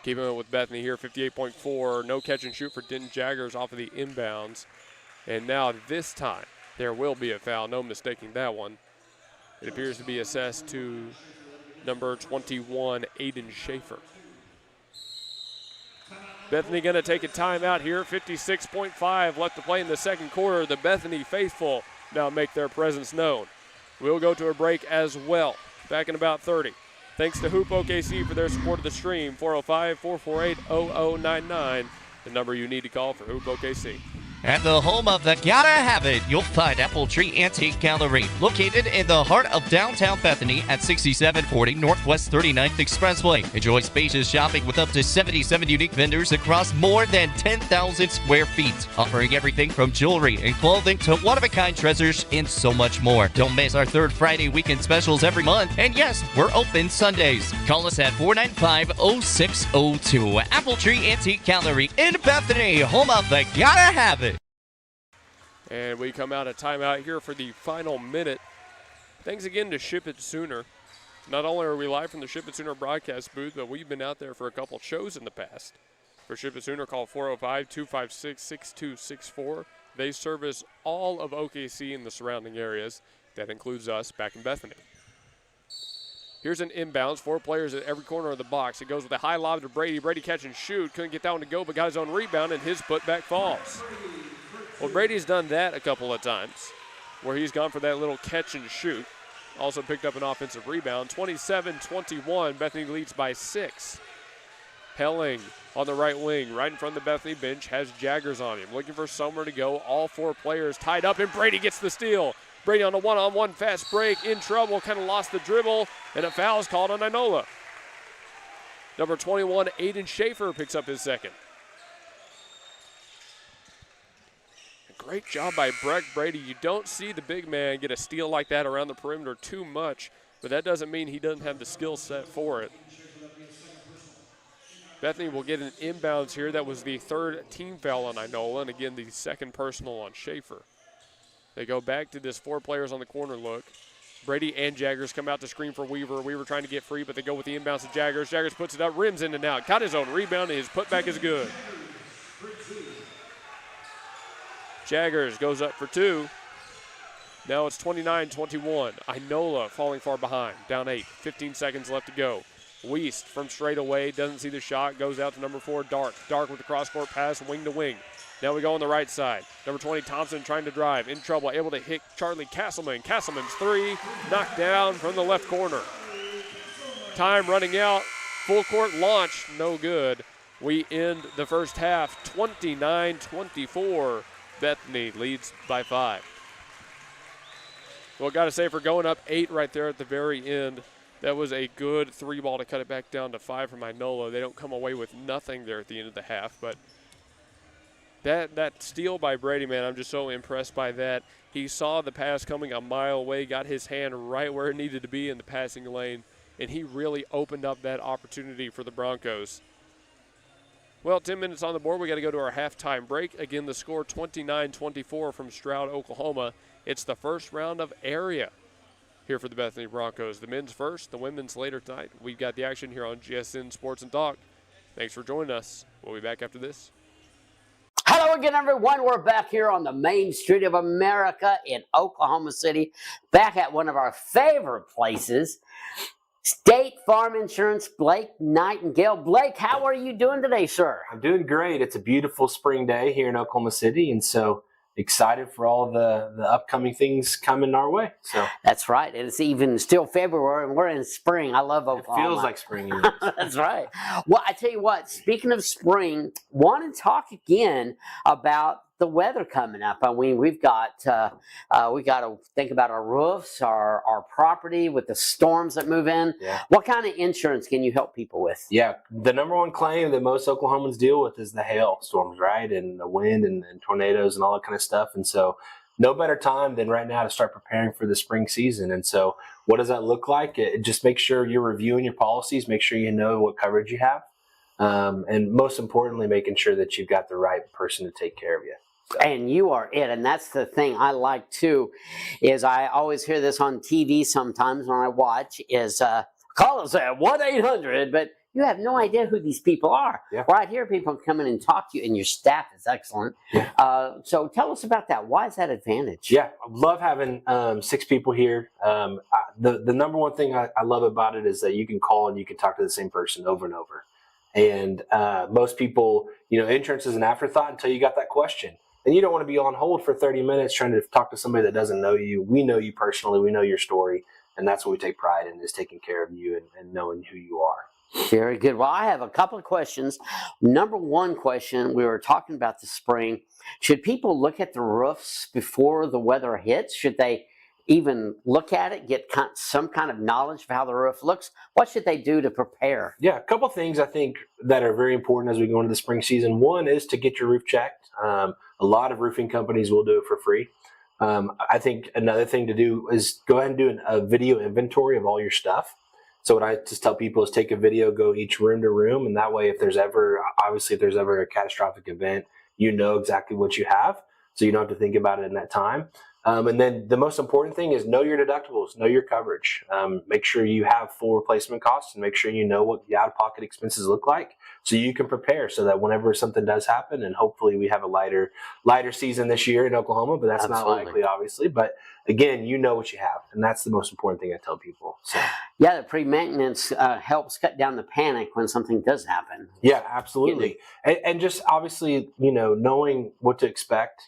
Keeping it with Bethany here, 58.4. No catch and shoot for Denton Jaggers off of the inbounds. And now this time, there will be a foul. No mistaking that one. It appears to be assessed to number 21, Aiden Schaefer. Bethany going to take a timeout here. 56.5 left to play in the second quarter. The Bethany faithful now make their presence known. We'll go to a break as well. Back in about 30. Thanks to Hoop OKC for their support of the stream. 405-448-0099, the number you need to call for Hoop OKC. At the home of the Gotta Have It, you'll find Apple Tree Antique Gallery, located in the heart of downtown Bethany at 6740 Northwest 39th Expressway. Enjoy spacious shopping with up to 77 unique vendors across more than 10,000 square feet, offering everything from jewelry and clothing to one-of-a-kind treasures and so much more. Don't miss our third Friday weekend specials every month. And yes, we're open Sundays. Call us at 495-0602. Apple Tree Antique Gallery in Bethany, home of the Gotta Have It. And we come out of timeout here for the final minute. Thanks again to Ship It Sooner. Not only are we live from the Ship It Sooner broadcast booth, but we've been out there for a couple shows in the past. For Ship It Sooner, call 405-256-6264. They service all of OKC and the surrounding areas. That includes us back in Bethany. Here's an inbounds. 4 players at every corner of the box. It goes with a high lob to Brady. Brady catch and shoot. Couldn't get that one to go, but got his own rebound, and his putback falls. Well, Brady's done that a couple of times, where he's gone for that little catch and shoot. Also picked up an offensive rebound. 27-21, Bethany leads by 6. Helling on the right wing, right in front of the Bethany bench, has Jaggers on him. Looking for somewhere to go. All 4 players tied up, and Brady gets the steal. Brady on a one-on-one fast break, in trouble, kind of lost the dribble, and a foul is called on Inola. Number 21, Aiden Schaefer picks up his second. Great job by Breck Brady. You don't see the big man get a steal like that around the perimeter too much, but that doesn't mean he doesn't have the skill set for it. Bethany will get an inbounds here. That was the 3rd team foul on Inola, and again, the 2nd personal on Schaefer. They go back to this 4 players on the corner look. Brady and Jaggers come out to screen for Weaver. Weaver trying to get free, but they go with the inbounds to Jaggers. Jaggers puts it up, rims in and out. Got his own rebound, and his putback is good. Jaggers goes up for 2. Now it's 29-21. Inola falling far behind, down 8. 15 seconds left to go. Weiss from straight away, doesn't see the shot, goes out to number 4, Dark. Dark with the cross-court pass, wing to wing. Now we go on the right side. Number 20, Thompson trying to drive, in trouble, able to hit Charlie Castleman. Castleman's 3, knocked down from the left corner. Time running out, full court launch, no good. We end the first half, 29-24. Bethany leads by 5. Well, got to say, for going up 8 right there at the very end, that was a good 3 ball to cut it back down to 5 from Inola. They don't come away with nothing there at the end of the half, but that steal by Brady, man, I'm just so impressed by that. He saw the pass coming a mile away, got his hand right where it needed to be in the passing lane, and he really opened up that opportunity for the Broncos. Well, 10 minutes on the board. We got to go to our halftime break. Again, the score 29-24 from Stroud, Oklahoma. It's the first round of area here for the Bethany Broncos. The men's first, the women's later tonight. We've got the action here on GSN Sports and Talk. Thanks for joining us. We'll be back after this. Hello again, everyone. We're back here on the main street of America in Oklahoma City, back at one of our favorite places. State Farm Insurance, Blake Nightingale. Blake, how are you doing today, sir? I'm doing great. It's a beautiful spring day here in Oklahoma City, and so excited for all the upcoming things coming our way. So That's right. It's even still February, and we're in spring. I love Oklahoma. it feels like spring. That's right. Well, I tell you what, speaking of spring, want to talk again about the weather coming up. I mean, we got to think about our roofs, our property with the storms that move in. Yeah. What kind of insurance can you help people with? Yeah, the number one claim that most Oklahomans deal with is the hail storms, right? And the wind and tornadoes and all that kind of stuff. And so no better time than right now to start preparing for the spring season. And so what does that look like? Just make sure you're reviewing your policies, make sure you know what coverage you have. And most importantly, making sure that you've got the right person to take care of you. So. And you are it. And that's the thing I like too, is I always hear this on TV sometimes when I watch, is call us at 1-800, but you have no idea who these people are. Yeah. Right here, people come in and talk to you, and your staff is excellent. Yeah. So tell us about that. Why is that advantage? Yeah, I love having 6 people here. The number one thing I love about it is that you can call and you can talk to the same person over and over. And most people, insurance is an afterthought until you got that question. And you don't want to be on hold for 30 minutes trying to talk to somebody that doesn't know you. We know you personally. We know your story. And that's what we take pride in, is taking care of you and knowing who you are. Very good. Well, I have a couple of questions. Number one question, we were talking about the spring. Should people look at the roofs before the weather hits? Should they even look at it, get some kind of knowledge of how the roof looks? What should they do to prepare? Yeah, a couple things I think that are very important as we go into the spring season. One is to get your roof checked. A lot of roofing companies will do it for free. I think another thing to do is go ahead and do a video inventory of all your stuff. So what I just tell people is take a video, go each room to room, and that way if there's ever a catastrophic event, you know exactly what you have, so you don't have to think about it in that time. And then the most important thing is know your deductibles, know your coverage. Make sure you have full replacement costs, and make sure you know what the out-of-pocket expenses look like, so you can prepare so that whenever something does happen, and hopefully we have a lighter season this year in Oklahoma, but that's Absolutely. not likely, obviously. But again, you know what you have, and that's the most important thing I tell people. So. Yeah, the pre-maintenance helps cut down the panic when something does happen. Yeah, absolutely. And just obviously, knowing what to expect,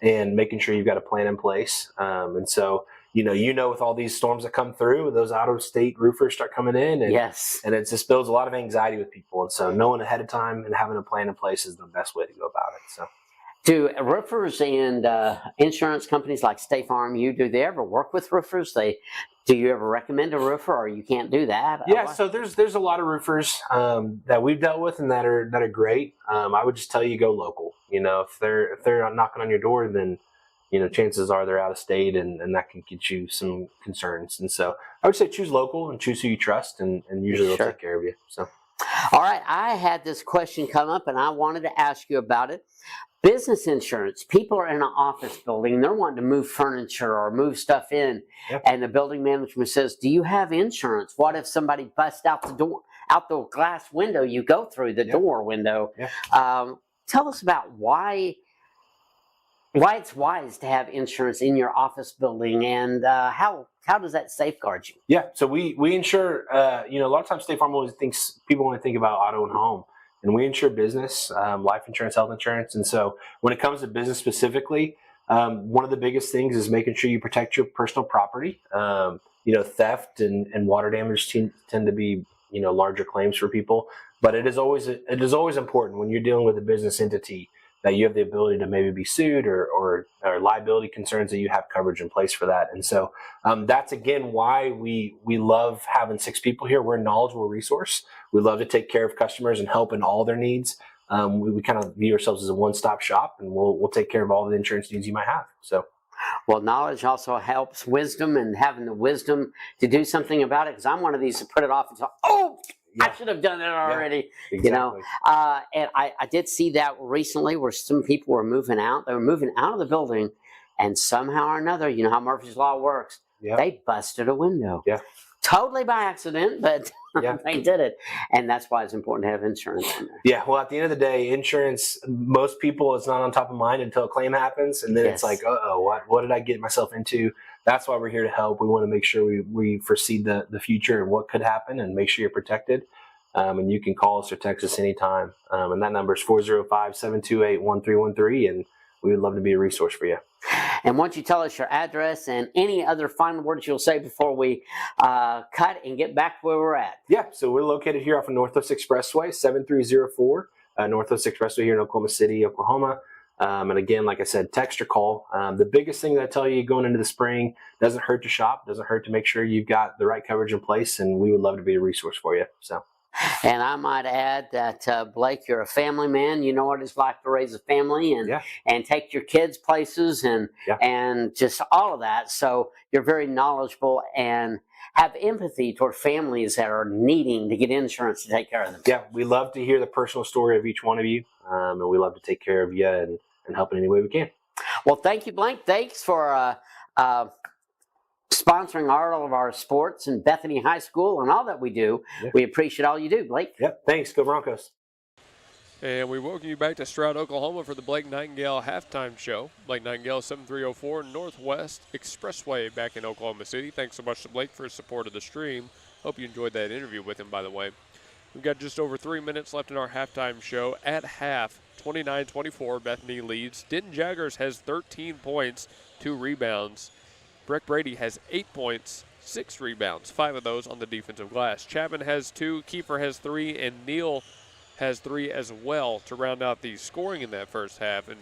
and making sure you've got a plan in place. And so, with all these storms that come through, those out-of-state roofers start coming in. And, Yes. And it just builds a lot of anxiety with people. And so knowing ahead of time and having a plan in place is the best way to go about it. So. Do roofers and insurance companies like State Farm, do they ever work with roofers? Do you ever recommend a roofer, or you can't do that? Yeah, so there's a lot of roofers that we've dealt with and that are great. I would just tell you go local. If they're knocking on your door, then chances are they're out of state, and that can get you some concerns. And so I would say choose local and choose who you trust, and usually they'll take care of you. So. All right, I had this question come up, and I wanted to ask you about it. Business insurance. People are in an office building, and they're wanting to move furniture or move stuff in, Yep. and the building management says, "Do you have insurance? What if somebody busts out the door, out the glass window you go through, the door window?" Yeah. Tell us about why it's wise to have insurance in your office building, and how does that safeguard you? Yeah, so we insure. A lot of times State Farm people only think about auto and home, and we insure business, life insurance, health insurance. And so when it comes to business specifically, one of the biggest things is making sure you protect your personal property. Theft and water damage tend to be larger claims for people, but it is always important when you're dealing with a business entity that you have the ability to maybe be sued or liability concerns, that you have coverage in place for that. And so that's, again, why we love having 6 people here. We're a knowledgeable resource. We love to take care of customers and help in all their needs. We kind of view ourselves as a one-stop shop, and we'll take care of all the insurance needs you might have. So. Well, knowledge also helps wisdom, and having the wisdom to do something about it, because I'm one of these to put it off and say, I should have done it already. Yeah, exactly. And I did see that recently, where some people were moving out. They were moving out of the building, and somehow or another, you know how Murphy's Law works, they busted a window. Yeah. Totally by accident, but they did it. And that's why it's important to have insurance in there. Yeah, well, at the end of the day, insurance, most people, it's not on top of mind until a claim happens. And then it's like, what did I get myself into? that's why we're here to help. We want to make sure we foresee the future and what could happen and make sure you're protected. And you can call us or text us anytime. And that number is 405-728-1313. And we would love to be a resource for you. And once you tell us your address and any other final words you'll say before we cut and get back where we're at. Yeah, so we're located here off of Northwest Expressway, 7304 Northwest Expressway here in Oklahoma City, Oklahoma. And again, like I said, text or call. The biggest thing that I tell you going into the spring, doesn't hurt to shop, doesn't hurt to make sure you've got the right coverage in place, and we would love to be a resource for you. So. And I might add that, Blake, you're a family man. You know what it's like to raise a family and take your kids places and just all of that. So you're very knowledgeable and have empathy toward families that are needing to get insurance to take care of them. Yeah, we love to hear the personal story of each one of you, and we love to take care of you and help in any way we can. Well, thank you, Blake. Thanks for sponsoring all of our sports in Bethany High School and all that we do. Yeah. We appreciate all you do, Blake. Yep, thanks. Go Broncos. And we welcome you back to Stroud, Oklahoma for the Blake Nightingale halftime show. Blake Nightingale, 7304 Northwest Expressway back in Oklahoma City. Thanks so much to Blake for his support of the stream. Hope you enjoyed that interview with him, by the way. We've got just over 3 minutes left in our halftime show. At half, 29-24, Bethany leads. Denton Jaggers has 13 points, 2 rebounds. Breck Brady has 8 points, 6 rebounds, 5 of those on the defensive glass. Chapman has 2, Kiefer has 3, and Neal has 3 as well to round out the scoring in that first half. And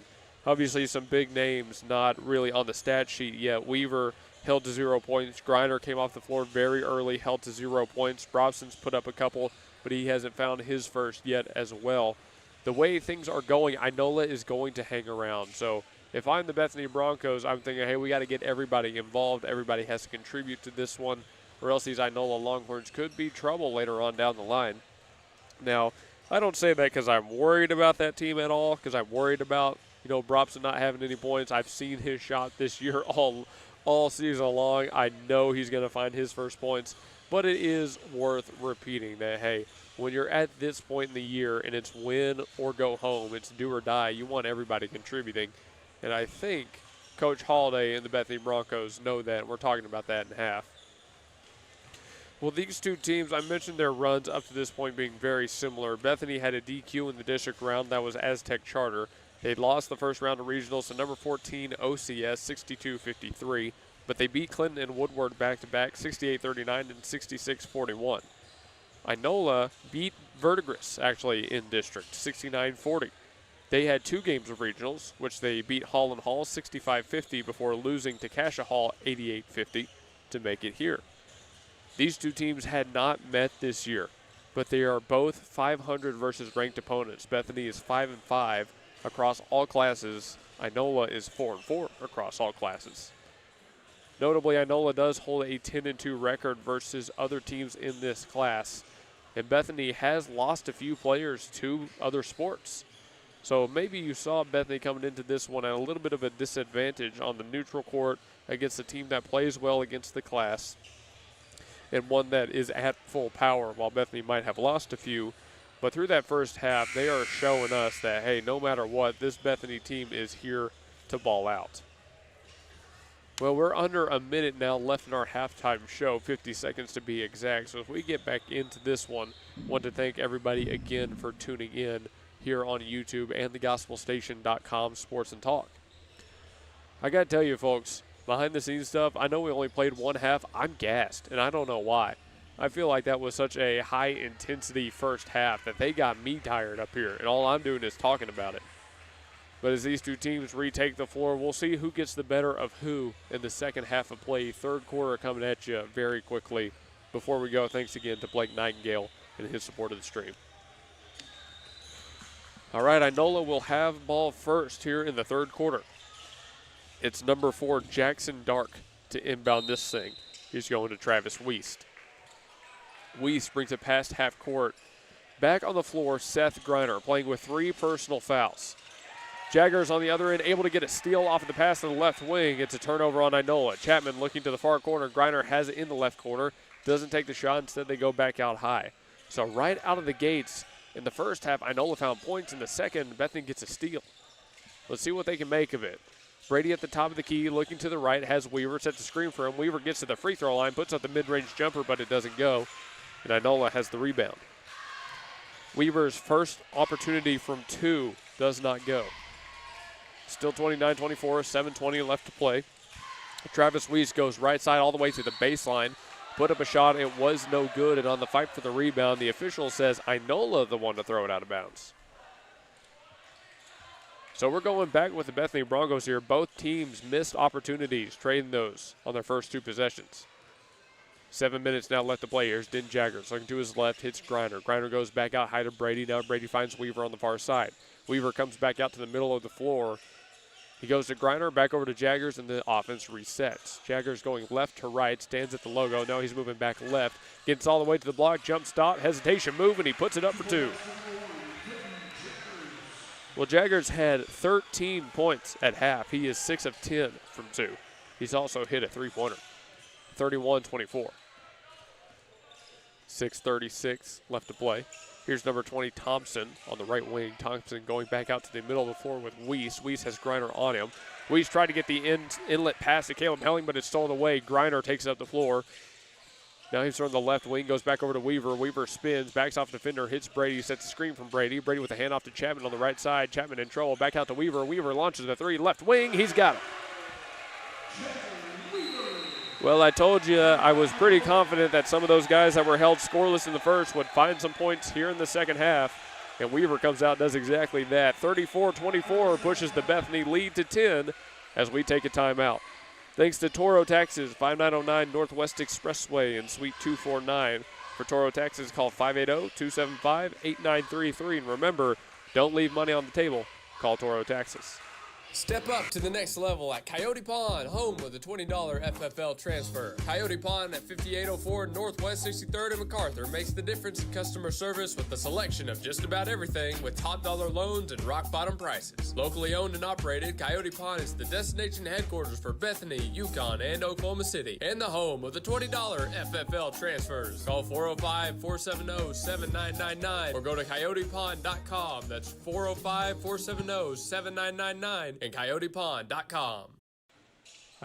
obviously some big names not really on the stat sheet yet. Weaver held to 0 points. Griner came off the floor very early, held to 0 points. Brobson's put up a couple, but he hasn't found his first yet as well. The way things are going, Inola is going to hang around. So if I'm the Bethany Broncos, I'm thinking, hey, we got to get everybody involved. Everybody has to contribute to this one, or else these Inola Longhorns could be trouble later on down the line. Now, I don't say that because I'm worried about that team at all, because I'm worried about, Brobson not having any points. I've seen his shot this year all season long. I know he's going to find his first points, but it is worth repeating that, hey, when you're at this point in the year and it's win or go home, it's do or die, you want everybody contributing. And I think Coach Holiday and the Bethany Broncos know that, and we're talking about that in half. Well, these two teams, I mentioned their runs up to this point being very similar. Bethany had a DQ in the district round. That was Aztec Charter. They lost the first round of regionals to number 14 OCS 62-53, but they beat Clinton and Woodward back-to-back 68-39 and 66-41. Inola beat Verdigris, actually, in district 69-40. They had 2 games of regionals, which they beat Hall and Hall 65-50 before losing to Cassia Hall 88-50 to make it here. These two teams had not met this year, but they are both 500 versus ranked opponents. Bethany is 5-5 across all classes. Inola is 4-4 across all classes. Notably, Inola does hold a 10-2 record versus other teams in this class, and Bethany has lost a few players to other sports. So maybe you saw Bethany coming into this one at a little bit of a disadvantage on the neutral court against a team that plays well against the class and one that is at full power, while Bethany might have lost a few. But through that first half, they are showing us that, hey, no matter what, this Bethany team is here to ball out. Well, we're under a minute now left in our halftime show, 50 seconds to be exact. So as we get back into this one, I want to thank everybody again for tuning in here on YouTube and thegospelstation.com Sports and Talk. I got to tell you, folks, behind the scenes stuff, I know we only played one half. I'm gassed, and I don't know why. I feel like that was such a high-intensity first half that they got me tired up here, and all I'm doing is talking about it. But as these two teams retake the floor, we'll see who gets the better of who in the second half of play. Third quarter coming at you very quickly. Before we go, thanks again to Blake Nightingale and his support of the stream. All right, Inola will have ball first here in the third quarter. It's number 4, Jackson Dark, to inbound this thing. He's going to Travis Wiest. Wiest brings it past half court. Back on the floor, Seth Griner playing with 3 personal fouls. Jaggers on the other end, able to get a steal off of the pass to the left wing. It's a turnover on Inola. Chapman looking to the far corner. Griner has it in the left corner. Doesn't take the shot. Instead, they go back out high. So right out of the gates, in the first half, Inola found points. In the second, Bethany gets a steal. Let's see what they can make of it. Brady at the top of the key, looking to the right, has Weaver, sets the screen for him. Weaver gets to the free throw line, puts up the mid-range jumper, but it doesn't go. And Inola has the rebound. Weaver's first opportunity from 2 does not go. Still 29-24, 7:20 left to play. Travis Weiss goes right side all the way to the baseline. Put up a shot, it was no good, and on the fight for the rebound, the official says Inola the one to throw it out of bounds. So we're going back with the Bethany Broncos here. Both teams missed opportunities, trading those on their first 2 possessions. 7 minutes now left to play. Here's Den Jaggers looking to his left, hits Griner. Griner goes back out high to Brady. Now Brady finds Weaver on the far side. Weaver comes back out to the middle of the floor. He goes to Griner, back over to Jaggers, and the offense resets. Jaggers going left to right, stands at the logo. Now he's moving back left. Gets all the way to the block, jump stop, hesitation move, and he puts it up for 2. Well, Jaggers had 13 points at half. He is 6 of 10 from 2. He's also hit a three-pointer. 31-24. 6:36 left to play. Here's number 20, Thompson, on the right wing. Thompson going back out to the middle of the floor with Weiss. Weiss has Griner on him. Weiss tried to get the inlet pass to Caleb Helling, but it's stolen away. Griner takes up the floor. Now he's from the left wing, goes back over to Weaver. Weaver spins, backs off defender, hits Brady, sets the screen from Brady. Brady with a handoff to Chapman on the right side. Chapman in trouble, back out to Weaver. Weaver launches a 3, left wing, he's got it. Well, I told you I was pretty confident that some of those guys that were held scoreless in the first would find some points here in the second half. And Weaver comes out and does exactly that. 34-24 pushes the Bethany lead to 10 as we take a timeout. Thanks to Toro Taxes, 5909 Northwest Expressway in Suite 249. For Toro Taxes, call 580-275-8933. And remember, don't leave money on the table. Call Toro Taxes. Step up to the next level at Coyote Pond, home of the $20 FFL transfer. Coyote Pond at 5804 Northwest 63rd and MacArthur makes the difference in customer service with a selection of just about everything with top dollar loans and rock bottom prices. Locally owned and operated, Coyote Pond is the destination headquarters for Bethany, Yukon, and Oklahoma City, and the home of the $20 FFL transfers. Call 405-470-7999 or go to coyotepond.com. That's 405-470-7999. and coyotepond.com.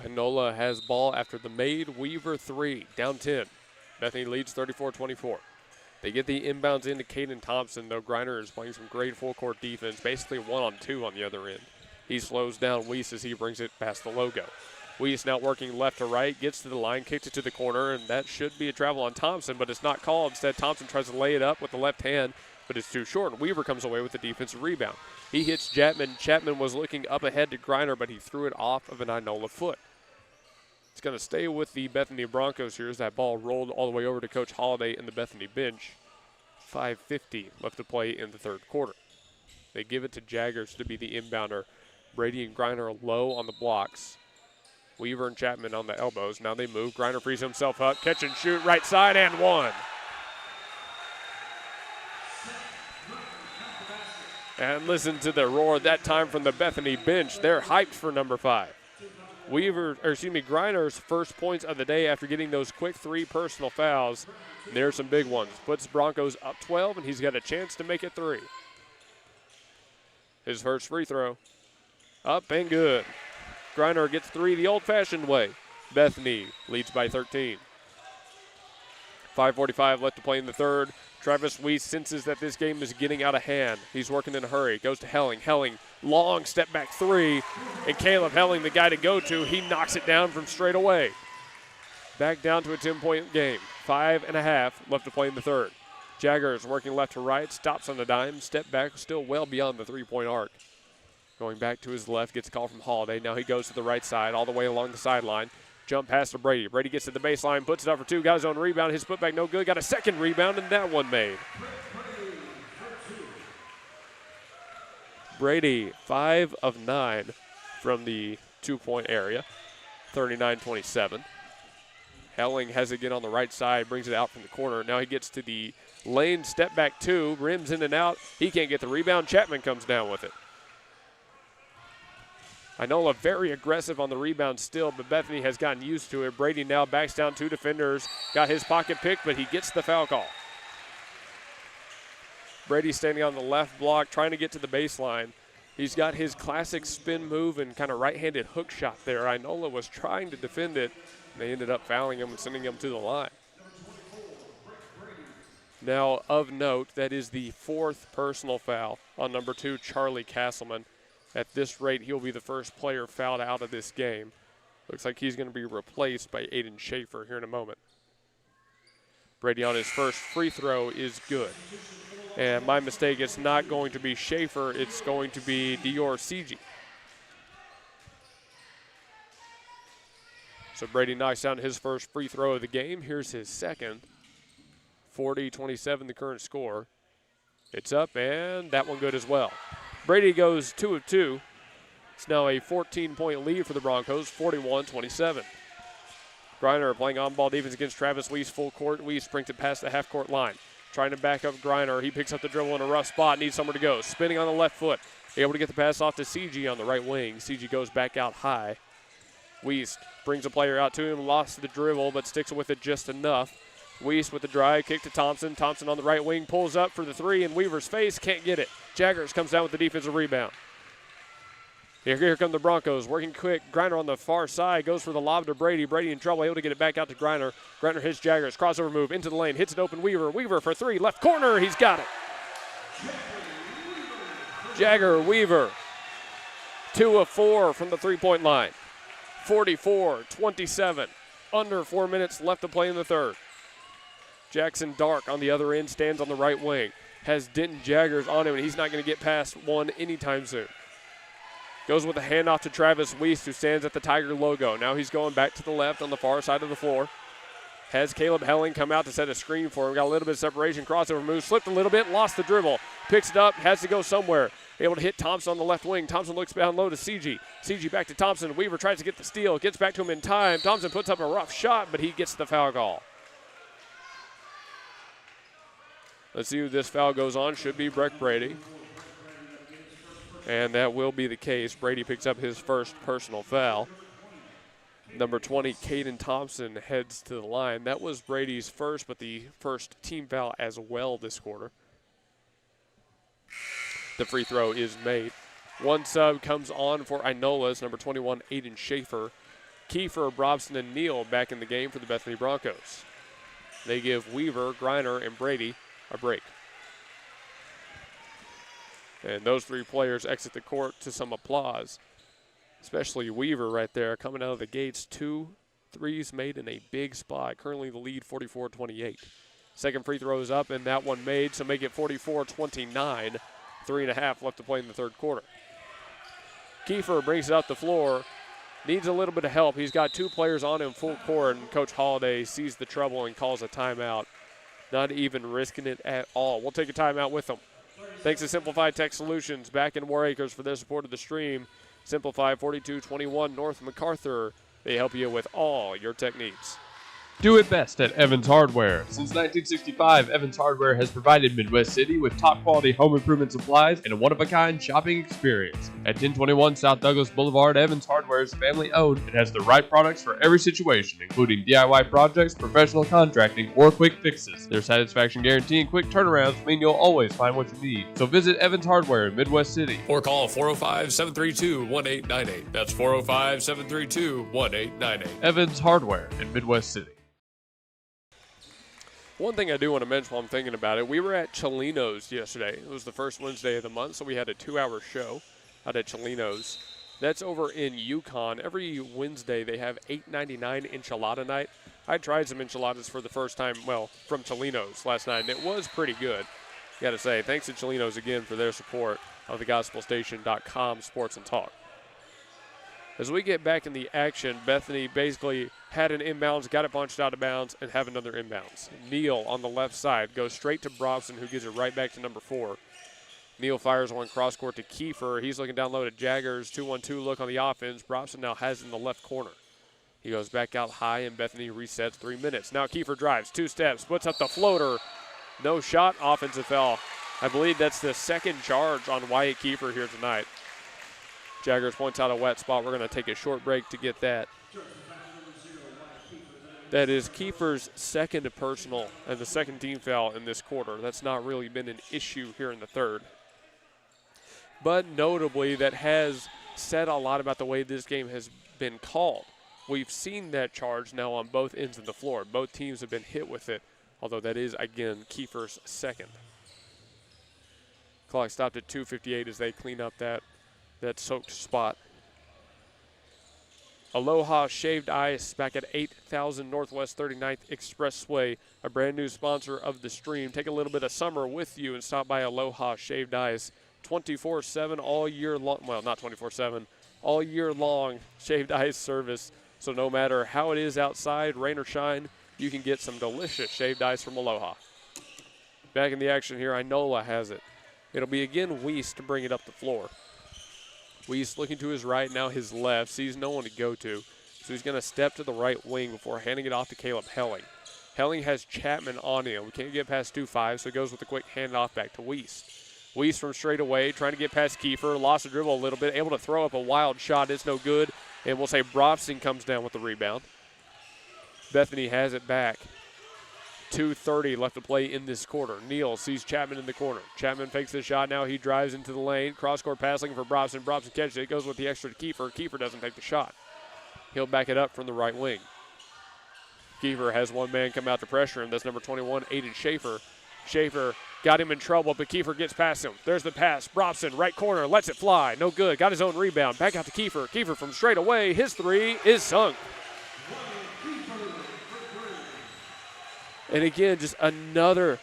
Inola has ball after the made Weaver 3, down 10. Bethany leads 34-24. They get the inbounds into Caden Thompson, though Griner is playing some great full-court defense, basically 1-on-2 on the other end. He slows down Weiss as he brings it past the logo. Weiss now working left to right, gets to the line, kicks it to the corner, and that should be a travel on Thompson, but it's not called. Instead, Thompson tries to lay it up with the left hand, but it's too short, and Weaver comes away with the defensive rebound. He hits Chapman. Chapman was looking up ahead to Griner, but he threw it off of an Inola foot. It's going to stay with the Bethany Broncos here as that ball rolled all the way over to Coach Holliday in the Bethany bench. 5:50 left to play in the third quarter. They give it to Jaggers to be the inbounder. Brady and Griner are low on the blocks. Weaver and Chapman on the elbows. Now they move. Griner frees himself up. Catch and shoot right side and one. And listen to the roar that time from the Bethany bench. They're hyped for number 5. Griner's first points of the day after getting those quick 3 personal fouls. And there's some big ones. Puts Broncos up 12, and he's got a chance to make it 3. His first free throw. Up and good. Griner gets 3 the old-fashioned way. Bethany leads by 13. 5:45 left to play in the third. Travis Weiss senses that this game is getting out of hand. He's working in a hurry. Goes to Helling. Helling, long step back 3. And Caleb Helling, the guy to go to, he knocks it down from straight away. Back down to a 10-point game. 5.5 left to play in the third. Jaggers working left to right. Stops on the dime. Step back, still well beyond the 3-point arc. Going back to his left, gets a call from Holliday. Now he goes to the right side, all the way along the sideline. Jump pass to Brady. Brady gets to the baseline, puts it up for 2, got his own rebound. His putback no good, got a second rebound, and that one made. Brady, 5 of 9 from the 2-point area, 39-27. Helling has it again on the right side, brings it out from the corner. Now he gets to the lane, step back 2, rims in and out. He can't get the rebound. Chapman comes down with it. Inola very aggressive on the rebound still, but Bethany has gotten used to it. Brady now backs down 2 defenders, got his pocket picked, but he gets the foul call. Brady standing on the left block, trying to get to the baseline. He's got his classic spin move and kind of right-handed hook shot there. Inola was trying to defend it. They ended up fouling him and sending him to the line. Now, of note, that is the 4th personal foul on number 2, Charlie Castleman. At this rate, he'll be the first player fouled out of this game. Looks like he's going to be replaced by Aiden Schaefer here in a moment. Brady on his first free throw is good. And my mistake, it's not going to be Schaefer, it's going to be Dior Sigi. So Brady knocks down his first free throw of the game. Here's his second. 40-27, the current score. It's up, and that one good as well. Brady goes 2 of 2. It's now a 14-point lead for the Broncos, 41-27. Griner playing on-ball defense against Travis Weiss, full court. Weiss brings it past the half-court line. Trying to back up Griner. He picks up the dribble in a rough spot, needs somewhere to go. Spinning on the left foot. Able to get the pass off to CG on the right wing. CG goes back out high. Weiss brings a player out to him, lost the dribble, but sticks with it just enough. Weiss with the drive, kick to Thompson. Thompson on the right wing, pulls up for the three in Weaver's face, can't get it. Jaggers comes down with the defensive rebound. Here come the Broncos, working quick. Griner on the far side, goes for the lob to Brady. Brady in trouble, able to get it back out to Griner. Griner hits Jaggers, crossover move into the lane, hits it open Weaver. Weaver for three, left corner, he's got it. Jagger, Weaver, 2 of 4 from the three-point line. 44-27, under 4 minutes left to play in the third. Jackson Dark on the other end, stands on the right wing. Has Denton Jaggers on him, and he's not going to get past one anytime soon. Goes with a handoff to Travis Weiss, who stands at the Tiger logo. Now he's going back to the left on the far side of the floor. Has Caleb Helling come out to set a screen for him. Got a little bit of separation, crossover move, slipped a little bit, lost the dribble. Picks it up, has to go somewhere. Able to hit Thompson on the left wing. Thompson looks down low to CG. CG back to Thompson. Weaver tries to get the steal, gets back to him in time. Thompson puts up a rough shot, but he gets the foul call. Let's see who this foul goes on. Should be Breck Brady. And that will be the case. Brady picks up his first personal foul. Number 20, Caden Thompson, heads to the line. That was Brady's first, but the first team foul as well this quarter. The free throw is made. One sub comes on for Inola's, number 21, Aiden Schaefer. Kiefer, Brobson, and Neal back in the game for the Bethany Broncos. They give Weaver, Griner, and Brady a break. And those three players exit the court to some applause, especially Weaver right there coming out of the gates. 2 threes made in a big spot. Currently the lead 44-28. Second free throw is up, and that one made, so make it 44-29. 3.5 left to play in the third quarter. Kiefer brings it up the floor. Needs a little bit of help. He's got 2 players on him full court, and Coach Holliday sees the trouble and calls a timeout. Not even risking it at all. We'll take a timeout with them. Thanks to Simplified Tech Solutions back in War Acres for their support of the stream. Simplify 4221 North MacArthur. They help you with all your tech needs. Do it best at Evans Hardware. Since 1965, Evans Hardware has provided Midwest City with top-quality home improvement supplies and a one-of-a-kind shopping experience. At 1021 South Douglas Boulevard, Evans Hardware is family-owned and has the right products for every situation, including DIY projects, professional contracting, or quick fixes. Their satisfaction guarantee and quick turnarounds mean you'll always find what you need. So visit Evans Hardware in Midwest City. Or call 405-732-1898. That's 405-732-1898. Evans Hardware in Midwest City. One thing I do want to mention while I'm thinking about it, we were at Chelino's yesterday. It was the first Wednesday of the month, so we had a 2-hour show out at Chelino's. That's over in Yukon. Every Wednesday they have $8.99 enchilada night. I tried some enchiladas for the first time, well, from Chelino's last night, and it was pretty good. Got to say, thanks to Chelino's again for their support of the GospelStation.com Sports and Talk. As we get back in the action, Bethany basically had an inbounds, got it punched out of bounds, and have another inbounds. Neal on the left side goes straight to Brobson, who gives it right back to number 4. Neal fires one cross court to Kiefer. He's looking down low to Jaggers. 2-1-2 look on the offense. Brobson now has it in the left corner. He goes back out high, and Bethany resets 3 minutes. Now Kiefer drives, 2 steps, puts up the floater. No shot, offensive foul. I believe that's the second charge on Wyatt Kiefer here tonight. Jaggers points out a wet spot. We're going to take a short break to get that. That is Kiefer's second personal and the second team foul in this quarter. That's not really been an issue here in the third. but notably that has said a lot about the way this game has been called. We've seen that charge now on both ends of the floor. Both teams have been hit with it, although that is, again, Kiefer's second. Clock stopped at 2:58 as they clean up that soaked spot. Aloha Shaved Ice back at 8000 Northwest 39th Expressway, a brand new sponsor of the stream. Take a little bit of summer with you and stop by Aloha Shaved Ice 24/7 all year long. Well, not 24/7, all year long shaved ice service. So no matter how it is outside, rain or shine, you can get some delicious shaved ice from Aloha. Back in the action here, Inola has it. It'll be again Weiss to bring it up the floor. Weiss looking to his right, now his left, sees no one to go to. So he's going to step to the right wing before handing it off to Caleb Helling. Helling has Chapman on him. We can't get past 2-5, so he goes with a quick handoff back to Weiss. Weiss from straight away, trying to get past Kiefer, lost the dribble a little bit, able to throw up a wild shot. It's no good, and we'll say Brobson comes down with the rebound. Bethany has it back. 2:30 left to play in this quarter. Neal sees Chapman in the corner. Chapman fakes the shot. Now he drives into the lane. Cross-court passing for Brobson. Brobson catches it. Goes with the extra to Kiefer. Kiefer doesn't take the shot. He'll back it up from the right wing. Kiefer has one man come out to pressure him. That's number 21, Aiden Schaefer. Schaefer got him in trouble, but Kiefer gets past him. There's the pass. Brobson, right corner, lets it fly. No good. Got his own rebound. Back out to Kiefer. Kiefer from straight away. His three is sunk. And again, just another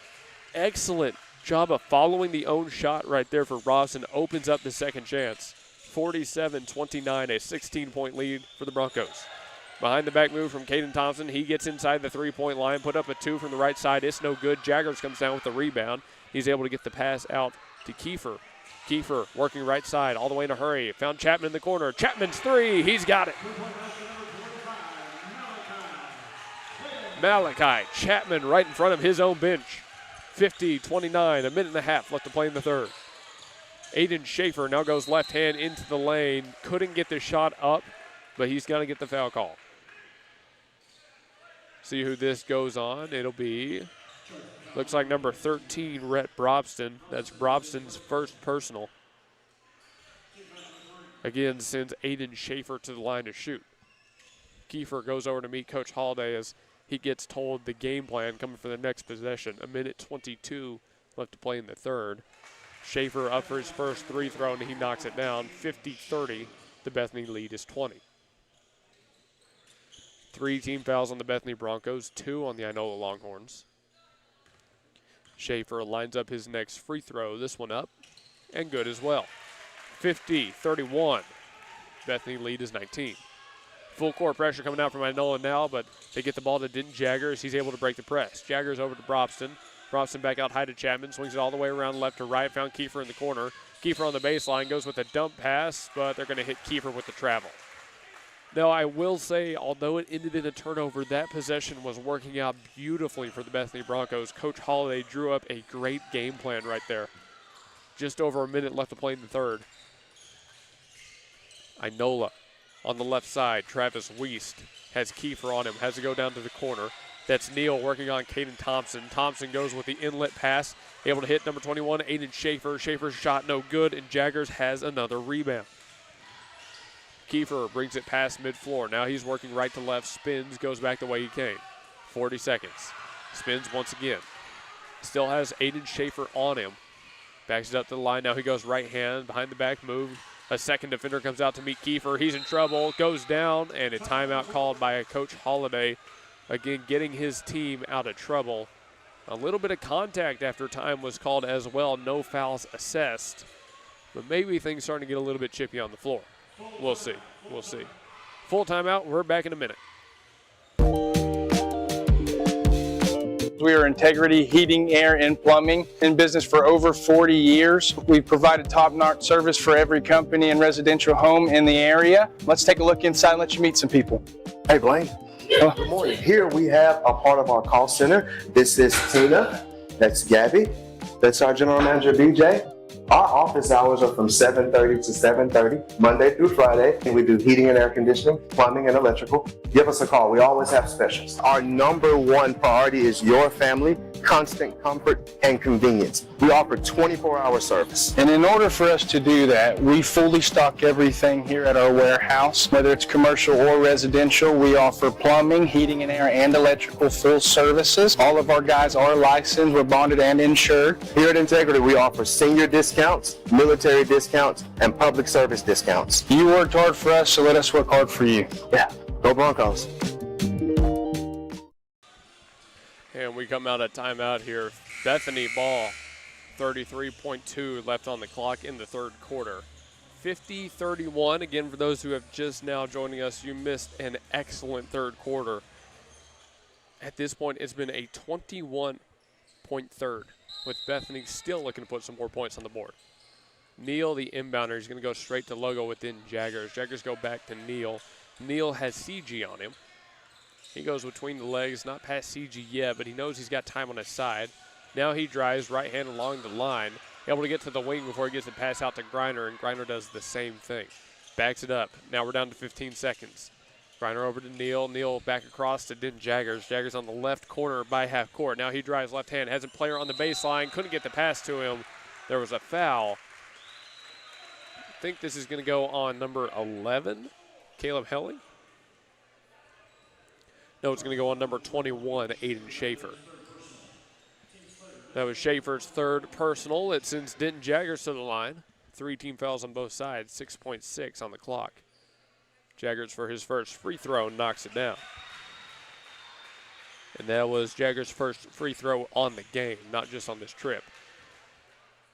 excellent job of following the own shot right there for Robson. Opens up the second chance. 47-29, a 16-point lead for the Broncos. Behind the back move from Caden Thompson. He gets inside the three-point line, put up a two from the right side. It's no good. Jaggers comes down with the rebound. He's able to get the pass out to Kiefer. Kiefer working right side all the way in a hurry. Found Chapman in the corner. Chapman's three. He's got it. Malachi Chapman right in front of his own bench. 50-29, a minute and a half left to play in the third. Aiden Schaefer now goes left hand into the lane. Couldn't get the shot up, but he's going to get the foul call. See who this goes on. It'll be, looks like number 13, Rhett Brobson. That's Brobson's first personal. Again, sends Aiden Schaefer to the line to shoot. Kiefer goes over to meet Coach Holiday as he gets told the game plan coming for the next possession. A minute 22 left to play in the third. Schaefer up for his first three throw, and he knocks it down. 50-30, the Bethany lead is 20. 3 team fouls on the Bethany Broncos, 2 on the Inola Longhorns. Schaefer lines up his next free throw. This one up, and good as well. 50-31, Bethany lead is 19. Full court pressure coming out from Inola now, but they get the ball to Denton Jaggers. He's able to break the press. Jaggers over to Brobson. Brobson back out high to Chapman. Swings it all the way around left to right. Found Kiefer in the corner. Kiefer on the baseline goes with a dump pass, but they're going to hit Kiefer with the travel. Now, I will say, although it ended in a turnover, that possession was working out beautifully for the Bethany Broncos. Coach Holiday drew up a great game plan right there. Just over a minute left to play in the third. Inola on the left side. Travis Wiest has Kiefer on him. Has to go down to the corner. That's Neal working on Caden Thompson. Thompson goes with the inlet pass. Able to hit number 21, Aiden Schaefer. Schaefer's shot no good, and Jaggers has another rebound. Kiefer brings it past mid-floor. Now he's working right to left. Spins, goes back the way he came. 40 seconds. Spins once again. Still has Aiden Schaefer on him. Backs it up to the line. Now he goes right hand behind the back move. A second defender comes out to meet Kiefer. He's in trouble. Goes down, and a timeout called by Coach Holiday. Again, getting his team out of trouble. A little bit of contact after time was called as well. No fouls assessed. But maybe things starting to get a little bit chippy on the floor. We'll see. We'll see. Full timeout. We're back in a minute. We are Integrity Heating, Air, and Plumbing, in business for over 40 years. We've provided top-notch service for every company and residential home in the area. Let's take a look inside and let you meet some people. Hey, Blaine. Good morning. Here we have a part of our call center. This is Tina. That's Gabby. That's our general manager, BJ. Our office hours are from 7:30 to 7:30, Monday through Friday. And we do heating and air conditioning, plumbing and electrical. Give us a call. We always have specials. Our number one priority is your family, constant comfort and convenience. We offer 24-hour service. And in order for us to do that, we fully stock everything here at our warehouse, whether it's commercial or residential. We offer plumbing, heating and air, and electrical full services. All of our guys are licensed, we're bonded and insured. Here at Integrity, we offer senior discounts, military discounts, and public service discounts. You worked hard for us, so let us work hard for you. Yeah, go Broncos. And we come out of timeout here. Bethany ball, 33.2 left on the clock in the third quarter. 50-31. Again, for those who have just now joining us, you missed an excellent third quarter. At this point, it's been a 21-point third, with Bethany still looking to put some more points on the board. Neal, the inbounder, is going to go straight to Logo within Jaggers. Jaggers go back to Neal. Neal has CG on him. He goes between the legs, not past CG yet, but he knows he's got time on his side. Now he drives right hand along the line, able to get to the wing before he gets the pass out to Griner, and Griner does the same thing. Backs it up. Now we're down to 15 seconds. Griner over to Neal. Neal back across to Den Jaggers. Jaggers on the left corner by half court. Now he drives left hand, has a player on the baseline, couldn't get the pass to him. There was a foul. I think this is going to go on number 11, Caleb Helling. No, it's going to go on number 21, Aiden Schaefer. That was Schaefer's third personal. It sends Denton Jaggers to the line. 3 team fouls on both sides, 6.6 on the clock. Jaggers for his first free throw knocks it down. And that was Jaggers' first free throw on the game, not just on this trip.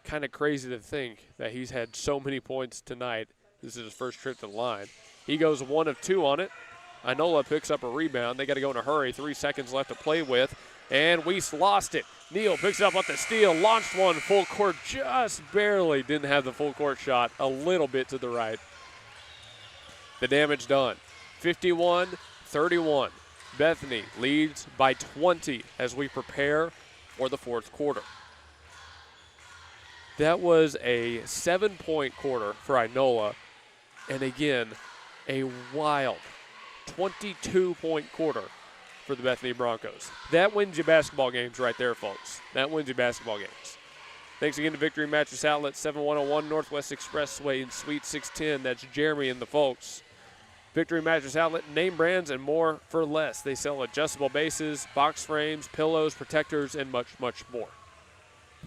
Kind of crazy to think that he's had so many points tonight. This is his first trip to the line. He goes 1 of 2 on it. Inola picks up a rebound. They got to go in a hurry. 3 seconds left to play with. And Weiss lost it. Neal picks it up with the steal. Launched one full court, just barely. Didn't have the full court shot. A little bit to the right. The damage done. 51-31. Bethany leads by 20 as we prepare for the fourth quarter. That was a 7-point quarter for Inola. And again, a wild 22-point quarter for the Bethany Broncos. That wins you basketball games right there, folks. That wins you basketball games. Thanks again to Victory Mattress Outlet, 7101 Northwest Expressway in Suite 610. That's Jeremy and the folks. Victory Mattress Outlet, name brands and more for less. They sell adjustable bases, box frames, pillows, protectors, and much, much more.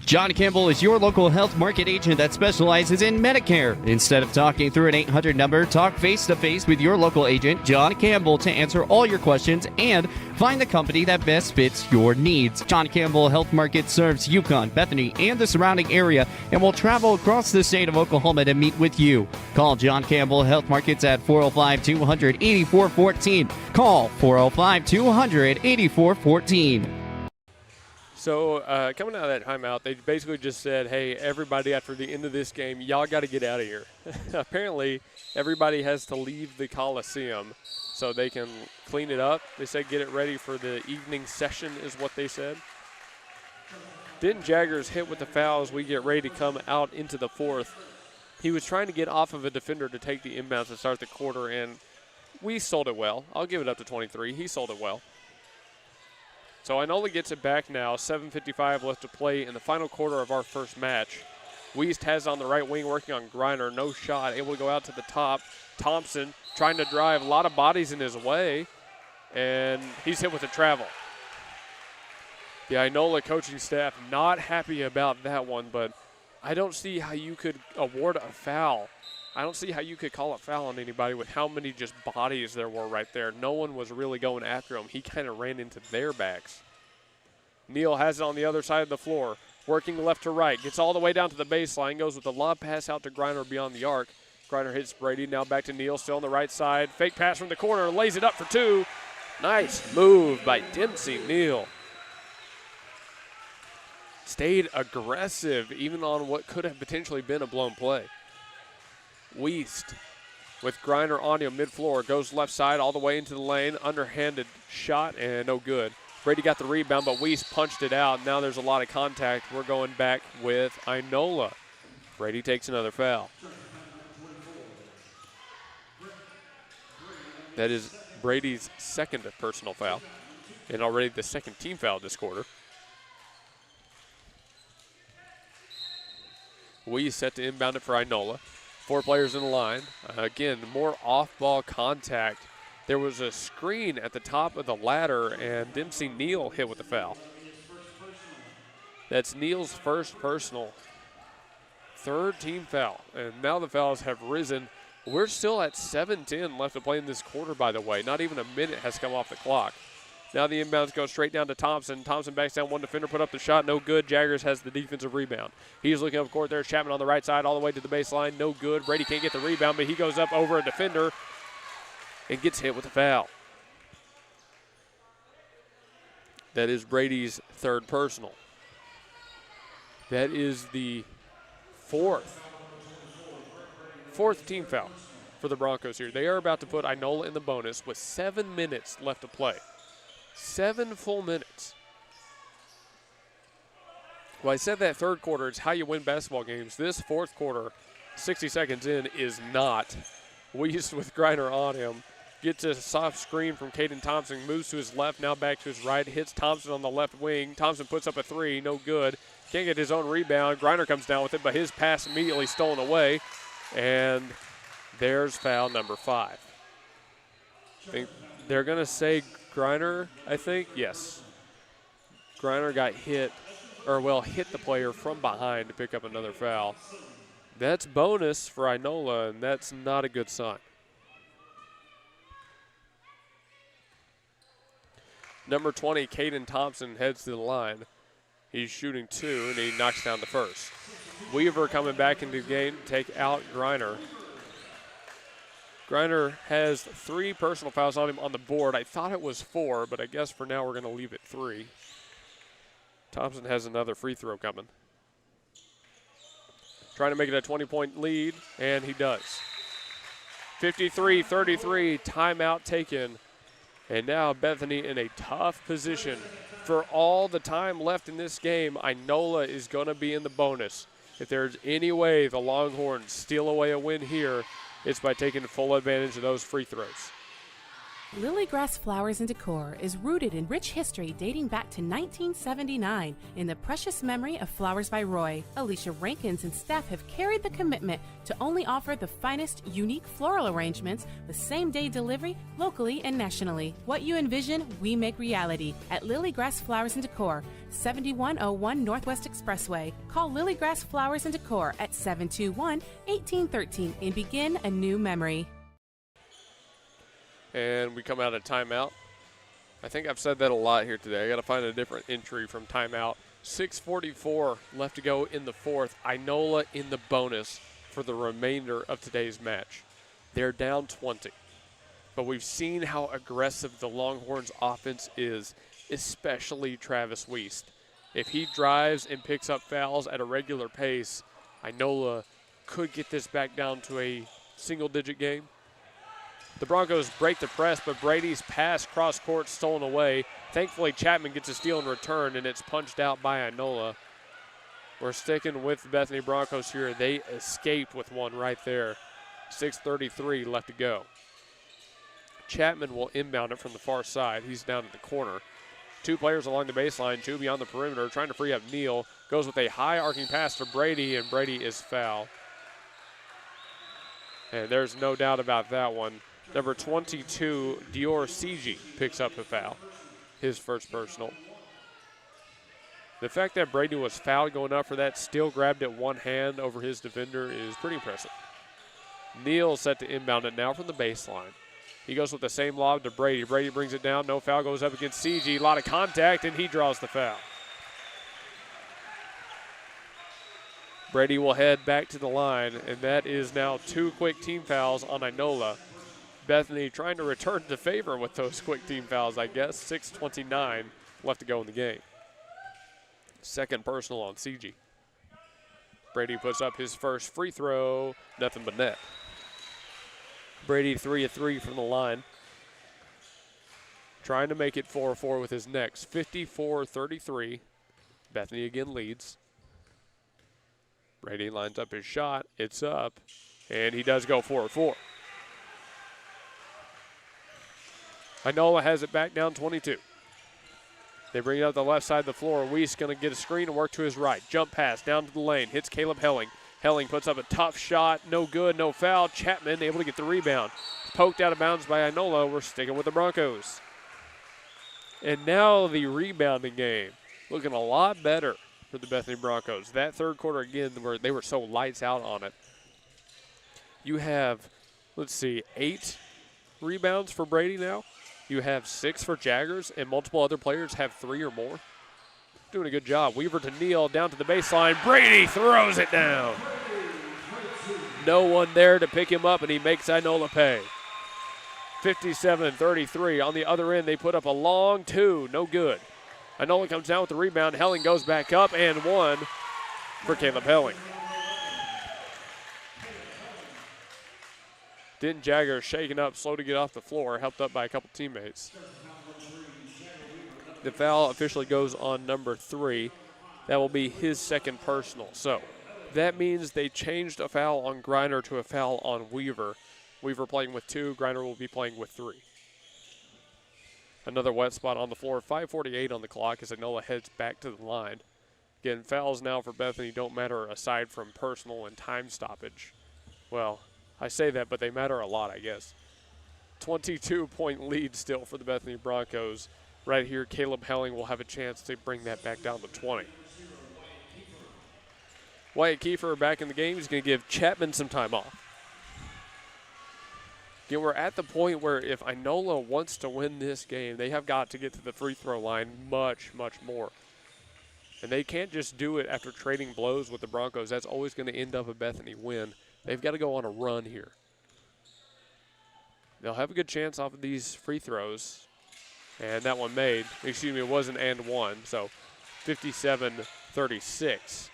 John Campbell is your local health market agent that specializes in Medicare. Instead of talking through an 800 number, talk face-to-face with your local agent, John Campbell, to answer all your questions and find the company that best fits your needs. John Campbell Health Market serves Yukon, Bethany, and the surrounding area and will travel across the state of Oklahoma to meet with you. Call John Campbell Health Markets at 405-200-8414. Call 405-200-8414. So coming out of that timeout, they basically just said, hey, everybody, after the end of this game, y'all got to get out of here. Apparently, everybody has to leave the Coliseum so they can clean it up. They said get it ready for the evening session is what they said. Denton Jaggers hit with the foul as we get ready to come out into the fourth. He was trying to get off of a defender to take the inbounds to start the quarter, and we sold it well. I'll give it up to 23. He sold it well. So Inola gets it back now. 7:55 left to play in the final quarter of our first match. Weist has on the right wing working on Griner. No shot. Able to go out to the top. Thompson trying to drive. A lot of bodies in his way. And he's hit with a travel. The Inola coaching staff not happy about that one, but I don't see how you could award a foul. I don't see how you could call a foul on anybody with how many just bodies there were right there. No one was really going after him. He kind of ran into their backs. Neal has it on the other side of the floor, working left to right. Gets all the way down to the baseline, goes with a lob pass out to Griner beyond the arc. Griner hits Brady, now back to Neal, still on the right side. Fake pass from the corner, lays it up for 2. Nice move by Dempsey Neal. Stayed aggressive, even on what could have potentially been a blown play. Weist with Griner on him mid-floor, goes left side all the way into the lane, underhanded shot and no good. Brady got the rebound, but Weist punched it out. Now there's a lot of contact. We're going back with Inola. Brady takes another foul. That is Brady's second personal foul, and already the second team foul this quarter. We set to inbound it for Inola. 4 players in the line. Again, more off-ball contact. There was a screen at the top of the ladder, and Dempsey Neal hit with the foul. That's Neal's first personal. 3rd team foul, and now the fouls have risen. We're still at 7:10 left to play in this quarter, by the way. Not even a minute has come off the clock. Now the inbounds go straight down to Thompson. Thompson backs down one defender, put up the shot, no good. Jaggers has the defensive rebound. He's looking up court. There's Chapman on the right side all the way to the baseline, no good. Brady can't get the rebound, but he goes up over a defender and gets hit with a foul. That is Brady's 3rd personal. That is the fourth team foul for the Broncos here. They are about to put Inola in the bonus with 7 minutes left to play. 7 full minutes. Well, I said that 3rd quarter is how you win basketball games. This 4th quarter, 60 seconds in, is not. Weiss with Griner on him. Gets a soft screen from Caden Thompson, moves to his left, now back to his right, hits Thompson on the left wing. Thompson puts up a 3, no good. Can't get his own rebound. Griner comes down with it, but his pass immediately stolen away. And there's foul number 5. I think they're going to say Griner, I think. Yes. Griner got hit the player from behind to pick up another foul. That's bonus for Inola, and that's not a good sign. Number 20, Caden Thompson, heads to the line. He's shooting 2, and he knocks down the first. Weaver coming back into the game to take out Griner. Griner has 3 personal fouls on him on the board. I thought it was 4, but I guess for now we're going to leave it 3. Thompson has another free throw coming. Trying to make it a 20-point lead, and he does. 53-33, timeout taken. And now Bethany in a tough position. For all the time left in this game, Inola is going to be in the bonus. If there's any way the Longhorns steal away a win here, it's by taking full advantage of those free throws. Lilygrass Flowers and Decor is rooted in rich history dating back to 1979 in the precious memory of Flowers by Roy. Alicia Rankins and staff have carried the commitment to only offer the finest, unique floral arrangements with same-day delivery locally and nationally. What you envision, we make reality at Lilygrass Flowers and Decor, 7101 Northwest Expressway. Call Lilygrass Flowers and Decor at 721-1813 and begin a new memory. And we come out of timeout. I think I've said that a lot here today. I got to find a different entry from timeout. 6:44 left to go in the 4th. Inola in the bonus for the remainder of today's match. They're down 20. But we've seen how aggressive the Longhorns offense is, especially Travis Weiss. If he drives and picks up fouls at a regular pace, Inola could get this back down to a single-digit game. The Broncos break the press, but Brady's pass cross-court stolen away. Thankfully, Chapman gets a steal in return, and it's punched out by Inola. We're sticking with the Bethany Broncos here. They escaped with one right there. 6:33 left to go. Chapman will inbound it from the far side. He's down in the corner. 2 players along the baseline, 2 beyond the perimeter, trying to free up Neal. Goes with a high arcing pass to Brady, and Brady is fouled. And there's no doubt about that one. Number 22, Dior Cigi, picks up a foul, his first personal. The fact that Brady was fouled going up for that, still grabbed it one hand over his defender, is pretty impressive. Neal set to inbound it now from the baseline. He goes with the same lob to Brady. Brady brings it down, no foul, goes up against Cigi. A lot of contact, and he draws the foul. Brady will head back to the line, and that is now 2 quick team fouls on Inola. Bethany trying to return to favor with those quick team fouls, I guess. 6:29 left to go in the game. Second personal on Cigi. Brady puts up his first free throw, nothing but net. Brady 3 of 3 from the line. Trying to make it 4-4 with his next. 54-33. Bethany again leads. Brady lines up his shot. It's up, and he does go 4-4. Inola has it back down 22. They bring it up the left side of the floor. Weiss going to get a screen and work to his right. Jump pass down to the lane. Hits Caleb Helling. Helling puts up a tough shot. No good, no foul. Chapman able to get the rebound. Poked out of bounds by Inola. We're sticking with the Broncos. And now the rebounding game. Looking a lot better for the Bethany Broncos. That third quarter, again, where they were so lights out on it. You have, 8 rebounds for Brady now. You have 6 for Jaggers, and multiple other players have 3 or more. Doing a good job. Weaver to Neal, down to the baseline. Brady throws it down. No one there to pick him up, and he makes Inola pay. 57-33. On the other end, they put up a long 2. No good. Inola comes down with the rebound. Helling goes back up, and 1 for Caleb Helling. Denton Jagger shaking up, slow to get off the floor, helped up by a couple teammates. The foul officially goes on number 3. That will be his second personal. So that means they changed a foul on Griner to a foul on Weaver. Weaver playing with 2, Griner will be playing with 3. Another wet spot on the floor, 5:48 on the clock as Inola heads back to the line. Again, fouls now for Bethany don't matter aside from personal and time stoppage. Well, I say that, but they matter a lot, I guess. 22-point lead still for the Bethany Broncos. Right here, Caleb Helling will have a chance to bring that back down to 20. Wyatt Kiefer back in the game. He's going to give Chapman some time off. Again, we're at the point where if Inola wants to win this game, they have got to get to the free throw line much, much more. And they can't just do it after trading blows with the Broncos. That's always going to end up a Bethany win. They've got to go on a run here. They'll have a good chance off of these free throws. And that one made. Excuse me, it was an and one. So 57-36.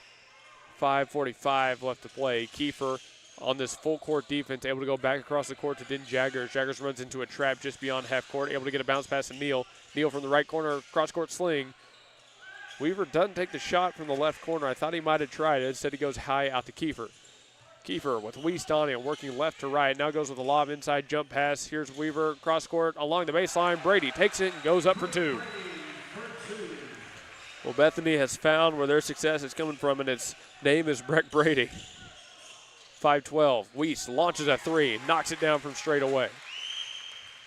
5:45 left to play. Kiefer on this full court defense, able to go back across the court to Denton Jaggers. Jaggers runs into a trap just beyond half court, able to get a bounce pass to Neal. Neal from the right corner, cross court sling. Weaver doesn't take the shot from the left corner. I thought he might have tried it. Instead, he goes high out to Kiefer. Kiefer with Weiss on him, working left to right. Now goes with a lob inside jump pass. Here's Weaver, cross court along the baseline. Brady takes it and goes up for 2. Well, Bethany has found where their success is coming from, and its name is Breck Brady. 5-12. Weiss launches a 3, knocks it down from straight away.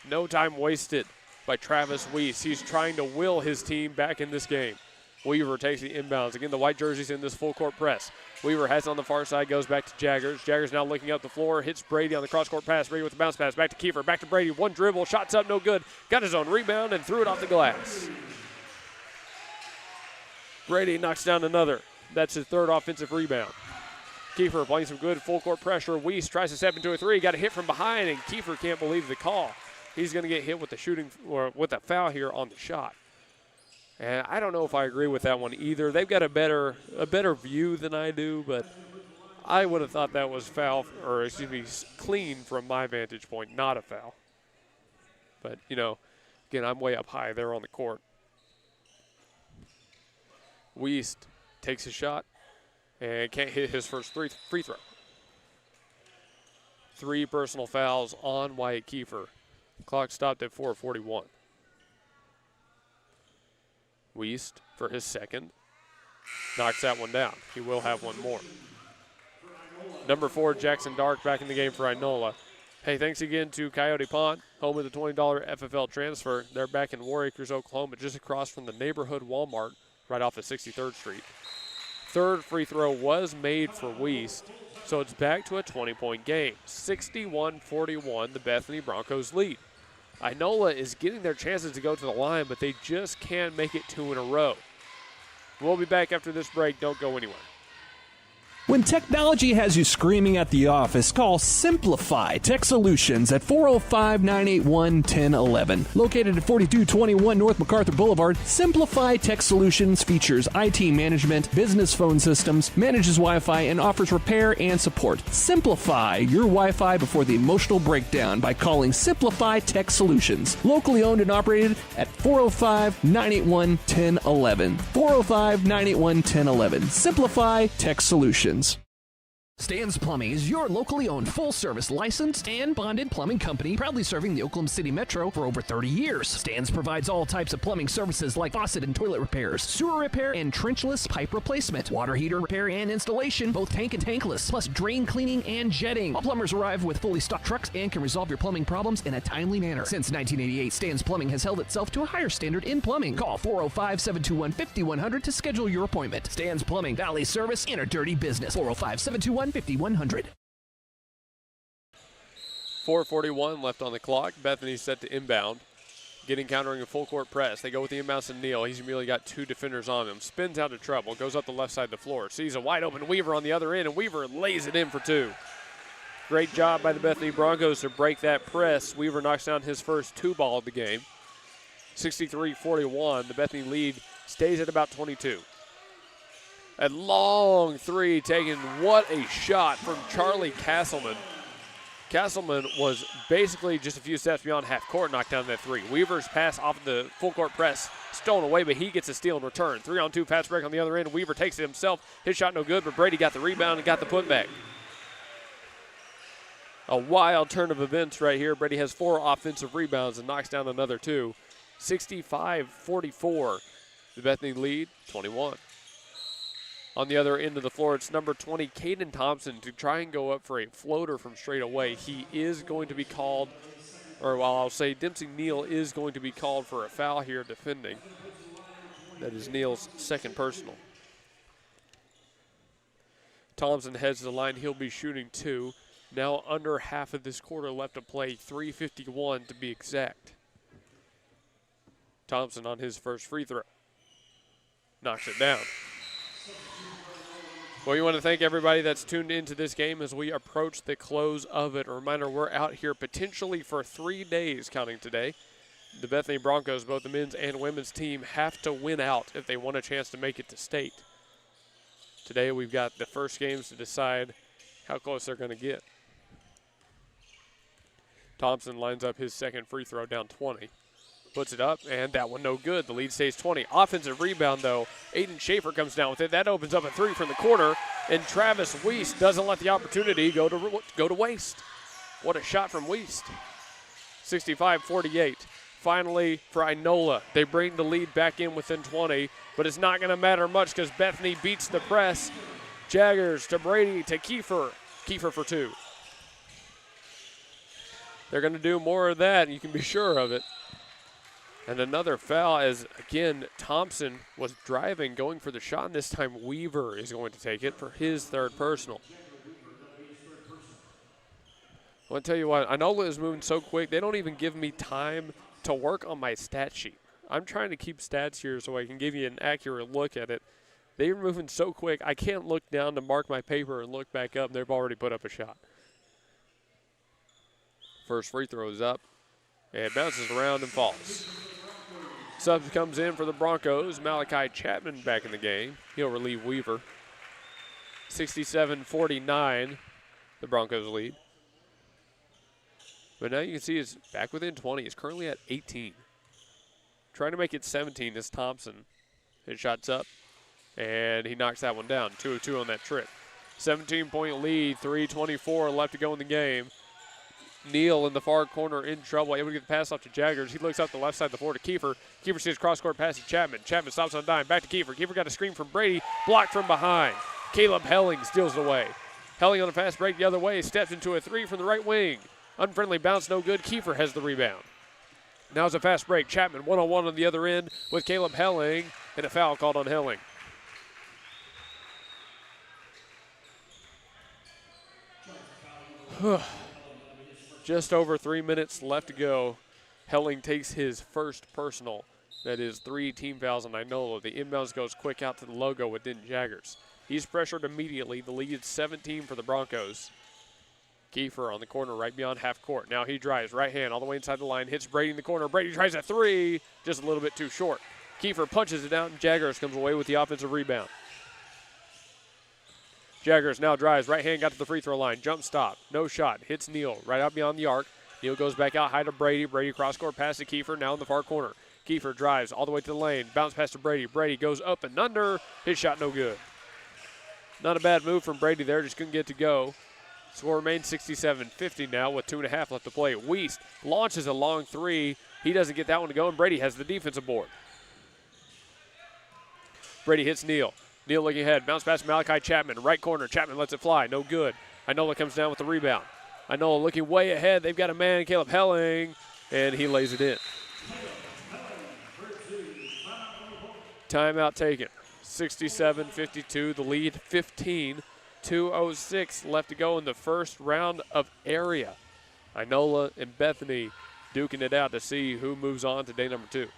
No time wasted by Travis Weiss. He's trying to will his team back in this game. Weaver takes the inbounds. Again, the white jerseys in this full court press. Weaver has it on the far side, goes back to Jaggers. Jaggers now looking up the floor, hits Brady on the cross-court pass. Brady with the bounce pass, back to Kiefer, back to Brady. One dribble, shots up, no good. Got his own rebound and threw it off the glass. Brady knocks down another. That's his third offensive rebound. Kiefer playing some good full court pressure. Weiss tries to step into a 3, got a hit from behind, and Kiefer can't believe the call. He's going to get hit with the shooting, or with a foul here on the shot. And I don't know if I agree with that one either. They've got a better view than I do, but I would have thought that was foul, or excuse me, clean from my vantage point, not a foul. But, you know, again, I'm way up high there on the court. Weiss takes a shot and can't hit his first free throw. 3 personal fouls on Wyatt Kiefer. Clock stopped at 4:41. Weiss for his second. Knocks that one down. He will have one more. Number 4, Jackson Dark back in the game for Inola. Hey, thanks again to Coyote Pond, home of the $20 FFL transfer. They're back in War Acres, Oklahoma, just across from the neighborhood Walmart right off of 63rd Street. Third free throw was made for Weiss, so it's back to a 20-point game. 61-41, the Bethany Broncos lead. Inola is getting their chances to go to the line, but they just can't make it 2 in a row. We'll be back after this break. Don't go anywhere. When technology has you screaming at the office, call Simplify Tech Solutions at 405-981-1011. Located at 4221 North MacArthur Boulevard, Simplify Tech Solutions features IT management, business phone systems, manages Wi-Fi, and offers repair and support. Simplify your Wi-Fi before the emotional breakdown by calling Simplify Tech Solutions. Locally owned and operated at 405-981-1011. 405-981-1011. Simplify Tech Solutions. Stan's Plumbing is your locally owned, full-service, licensed, and bonded plumbing company, proudly serving the Oklahoma City Metro for over 30 years. Stan's provides all types of plumbing services like faucet and toilet repairs, sewer repair, and trenchless pipe replacement, water heater repair and installation, both tank and tankless, plus drain cleaning and jetting. All plumbers arrive with fully stocked trucks and can resolve your plumbing problems in a timely manner. Since 1988, Stan's Plumbing has held itself to a higher standard in plumbing. Call 405-721-5100 to schedule your appointment. Stan's Plumbing, Valley Service in a dirty business. 405-721-5100. 4:41 left on the clock. Bethany set to inbound. Countering a full court press. They go with the inbounds to Neal. He's immediately got two defenders on him. Spins out of trouble. Goes up the left side of the floor. Sees a wide open Weaver on the other end, and Weaver lays it in for two. Great job by the Bethany Broncos to break that press. Weaver knocks down his first two ball of the game. 63-41. The Bethany lead stays at about 22. A long three taken. What a shot from Charlie Castleman. Castleman was basically just a few steps beyond half court, knocked down that three. Weaver's pass off the full court press, stolen away, but he gets a steal in return. 3-on-2 fast break on the other end. Weaver takes it himself. His shot no good, but Brady got the rebound and got the putback. A wild turn of events right here. Brady has 4 offensive rebounds and knocks down another 2. 65-44. The Bethany lead, 21. On the other end of the floor, it's number 20, Caden Thompson, to try and go up for a floater from straight away. He is going to be called, or well, I'll say Dempsey Neal is going to be called for a foul here defending. That is Neal's second personal. Thompson heads to the line. He'll be shooting 2. Now under half of this quarter left to play, 3:51 to be exact. Thompson on his first free throw. Knocks it down. Well, we want to thank everybody that's tuned into this game as we approach the close of it. A reminder, we're out here potentially for 3 days counting today. The Bethany Broncos, both the men's and women's team, have to win out if they want a chance to make it to state. Today we've got the first games to decide how close they're going to get. Thompson lines up his second free throw down 20. Puts it up, and that one no good. The lead stays 20. Offensive rebound, though. Aiden Schaefer comes down with it. That opens up a 3 from the corner, and Travis Weist doesn't let the opportunity go to waste. What a shot from Weist. 65-48. Finally, for Inola, they bring the lead back in within 20, but it's not going to matter much because Bethany beats the press. Jaggers to Brady to Kiefer. Kiefer for 2. They're going to do more of that, you can be sure of it. And another foul as, again, Thompson was driving, going for the shot, and this time Weaver is going to take it for his third personal. I want to tell you what, Inola is moving so quick, they don't even give me time to work on my stat sheet. I'm trying to keep stats here so I can give you an accurate look at it. They're moving so quick, I can't look down to mark my paper and look back up, and they've already put up a shot. First free throw is up, and it bounces around and falls. Subs comes in for the Broncos. Malachi Chapman back in the game. He'll relieve Weaver. 67-49, the Broncos lead. But now you can see he's back within 20. He's currently at 18. Trying to make it 17 is Thompson. His shot's up, and he knocks that one down. 2 of 2 on that trip. 17-point lead, 3:24 left to go in the game. Neal in the far corner in trouble, able to get the pass off to Jaggers. He looks up the left side of the floor to Kiefer. Kiefer sees cross-court pass to Chapman. Chapman stops on a dime, back to Kiefer. Kiefer got a screen from Brady, blocked from behind. Caleb Helling steals it away. Helling on a fast break the other way, steps into a 3 from the right wing. Unfriendly bounce, no good. Kiefer has the rebound. Now it's a fast break. Chapman one-on-one on the other end with Caleb Helling, and a foul called on Helling. Just over 3 minutes left to go. Helling takes his first personal. That is 3 team fouls on Inola. The inbounds goes quick out to the logo with Den Jaggers. He's pressured immediately. The lead is 17 for the Broncos. Kiefer on the corner right beyond half court. Now he drives right hand all the way inside the line. Hits Brady in the corner. Brady tries a 3. Just a little bit too short. Kiefer punches it out, and Jaggers comes away with the offensive rebound. Jaggers now drives, right hand got to the free throw line, jump stop, no shot, hits Neal right out beyond the arc. Neal goes back out high to Brady. Brady cross-court pass to Kiefer, now in the far corner. Kiefer drives all the way to the lane, bounce pass to Brady. Brady goes up and under, his shot no good. Not a bad move from Brady there, just couldn't get to go. Score remains 67-50 now with 2.5 left to play. Weiss launches a long three. He doesn't get that one to go, and Brady has the defensive board. Brady hits Neal. Neal looking ahead. Bounce pass to Malachi Chapman. Right corner. Chapman lets it fly. No good. Inola comes down with the rebound. Inola looking way ahead. They've got a man, Caleb Helling, and he lays it in. Timeout taken. 67-52. The lead 15. 2:06 left to go in the first round of area. Inola and Bethany duking it out to see who moves on to day number 2.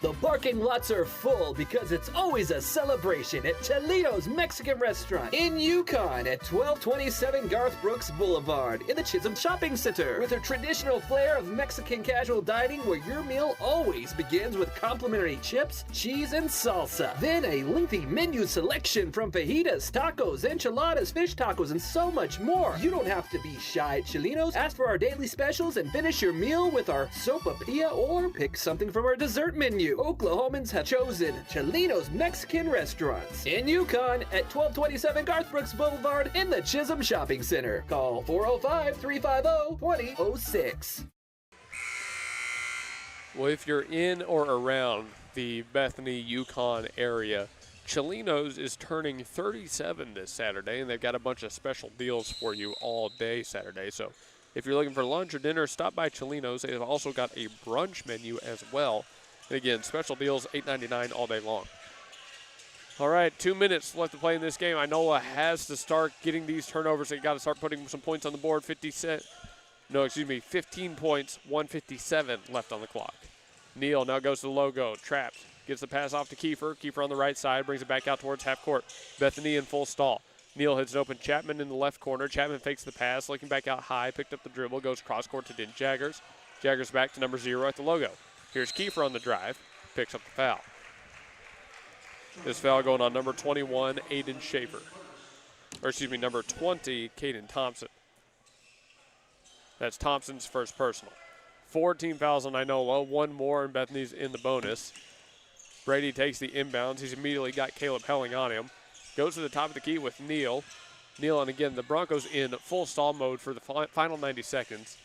The parking lots are full because it's always a celebration at Chelito's Mexican Restaurant in Yukon at 1227 Garth Brooks Boulevard in the Chisholm Shopping Center. With a traditional flair of Mexican casual dining where your meal always begins with complimentary chips, cheese, and salsa. Then a lengthy menu selection from fajitas, tacos, enchiladas, fish tacos, and so much more. You don't have to be shy at Chelito's. Ask for our daily specials and finish your meal with our sopapilla or pick something from our dessert menu. Oklahomans have chosen Chelito's Mexican Restaurants in Yukon at 1227 Garth Brooks Boulevard in the Chisholm Shopping Center. Call 405-350-2006. Well, if you're in or around the Bethany, Yukon area, Chelito's is turning 37 this Saturday, and they've got a bunch of special deals for you all day Saturday. So if you're looking for lunch or dinner, stop by Chelito's. They've also got a brunch menu as well. And again, special deals, $8.99 all day long. All right, 2 minutes left to play in this game. Inola has to start getting these turnovers. They got to start putting some points on the board. 15 points, 157 left on the clock. Neal now goes to the logo, trapped. Gets the pass off to Kiefer. Kiefer on the right side, brings it back out towards half court. Bethany in full stall. Neal hits it open. Chapman in the left corner. Chapman fakes the pass, looking back out high, picked up the dribble, goes cross court to Dent Jaggers. Jaggers back to number 0 at the logo. Here's Kiefer on the drive, picks up the foul. This foul going on number 21, Aiden Schaefer. Or excuse me, number 20, Caden Thompson. That's Thompson's first personal. 4 team fouls on Inola, 1 more, and Bethany's in the bonus. Brady takes the inbounds. He's immediately got Caleb Helling on him. Goes to the top of the key with Neal. Neal, and again, the Broncos in full stall mode for the final 90 seconds.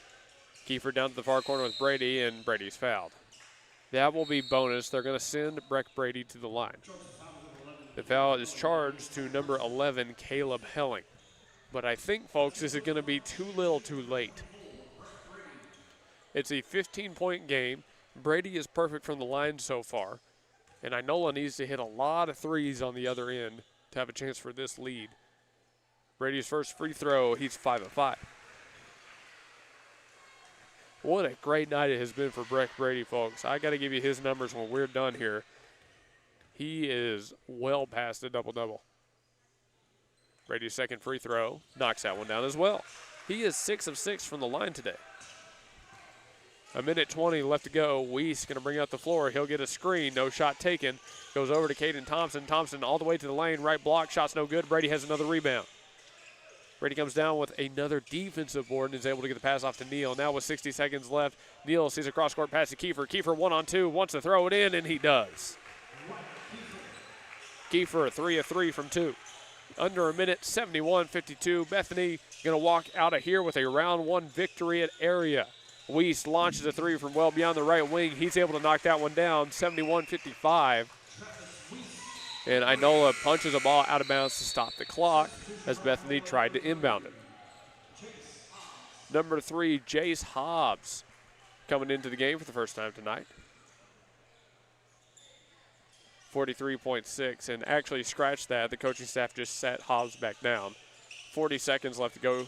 Kiefer down to the far corner with Brady, and Brady's fouled. That will be bonus. They're going to send Breck Brady to the line. The foul is charged to number 11, Caleb Helling. But I think, folks, this is going to be too little too late. It's a 15-point game. Brady is perfect from the line so far. And Inola needs to hit a lot of threes on the other end to have a chance for this lead. Brady's first free throw, he's 5 of 5. What a great night it has been for Breck Brady, folks. I got to give you his numbers when we're done here. He is well past a double-double. Brady's second free throw knocks that one down as well. He is 6 of 6 from the line today. 1:20 left to go. Weiss going to bring out the floor. He'll get a screen. No shot taken. Goes over to Caden Thompson. Thompson all the way to the lane. Right block. Shot's no good. Brady has another rebound. Brady comes down with another defensive board and is able to get the pass off to Neal. Now with 60 seconds left, Neal sees a cross-court pass to Kiefer. Kiefer 1-on-2, wants to throw it in, and he does. Kiefer 3 of 3 from 2. Under a minute, 71-52. Bethany going to walk out of here with a round 1 victory at area. Weiss launches a 3 from well beyond the right wing. He's able to knock that one down, 71-55. And Inola punches a ball out of bounds to stop the clock as Bethany tried to inbound it. Number 3, Jace Hobbs, coming into the game for the first time tonight. 43.6, and actually scratch that. The coaching staff just sat Hobbs back down. 40 seconds left to go.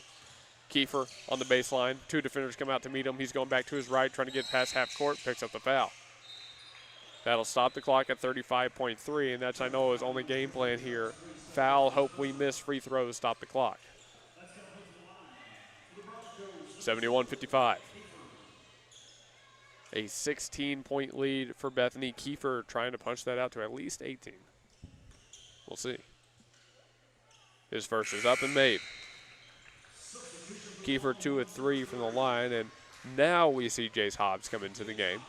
Kiefer on the baseline. 2 defenders come out to meet him. He's going back to his right, trying to get past half court, picks up the foul. That'll stop the clock at 35.3, and that's Inola's only game plan here. Foul, hope we miss free throws, stop the clock. 71-55. A 16-point lead for Bethany. Kiefer trying to punch that out to at least 18. We'll see. His first is up and made. Kiefer 2 of 3 from the line, and now we see Jace Hobbs come into the game.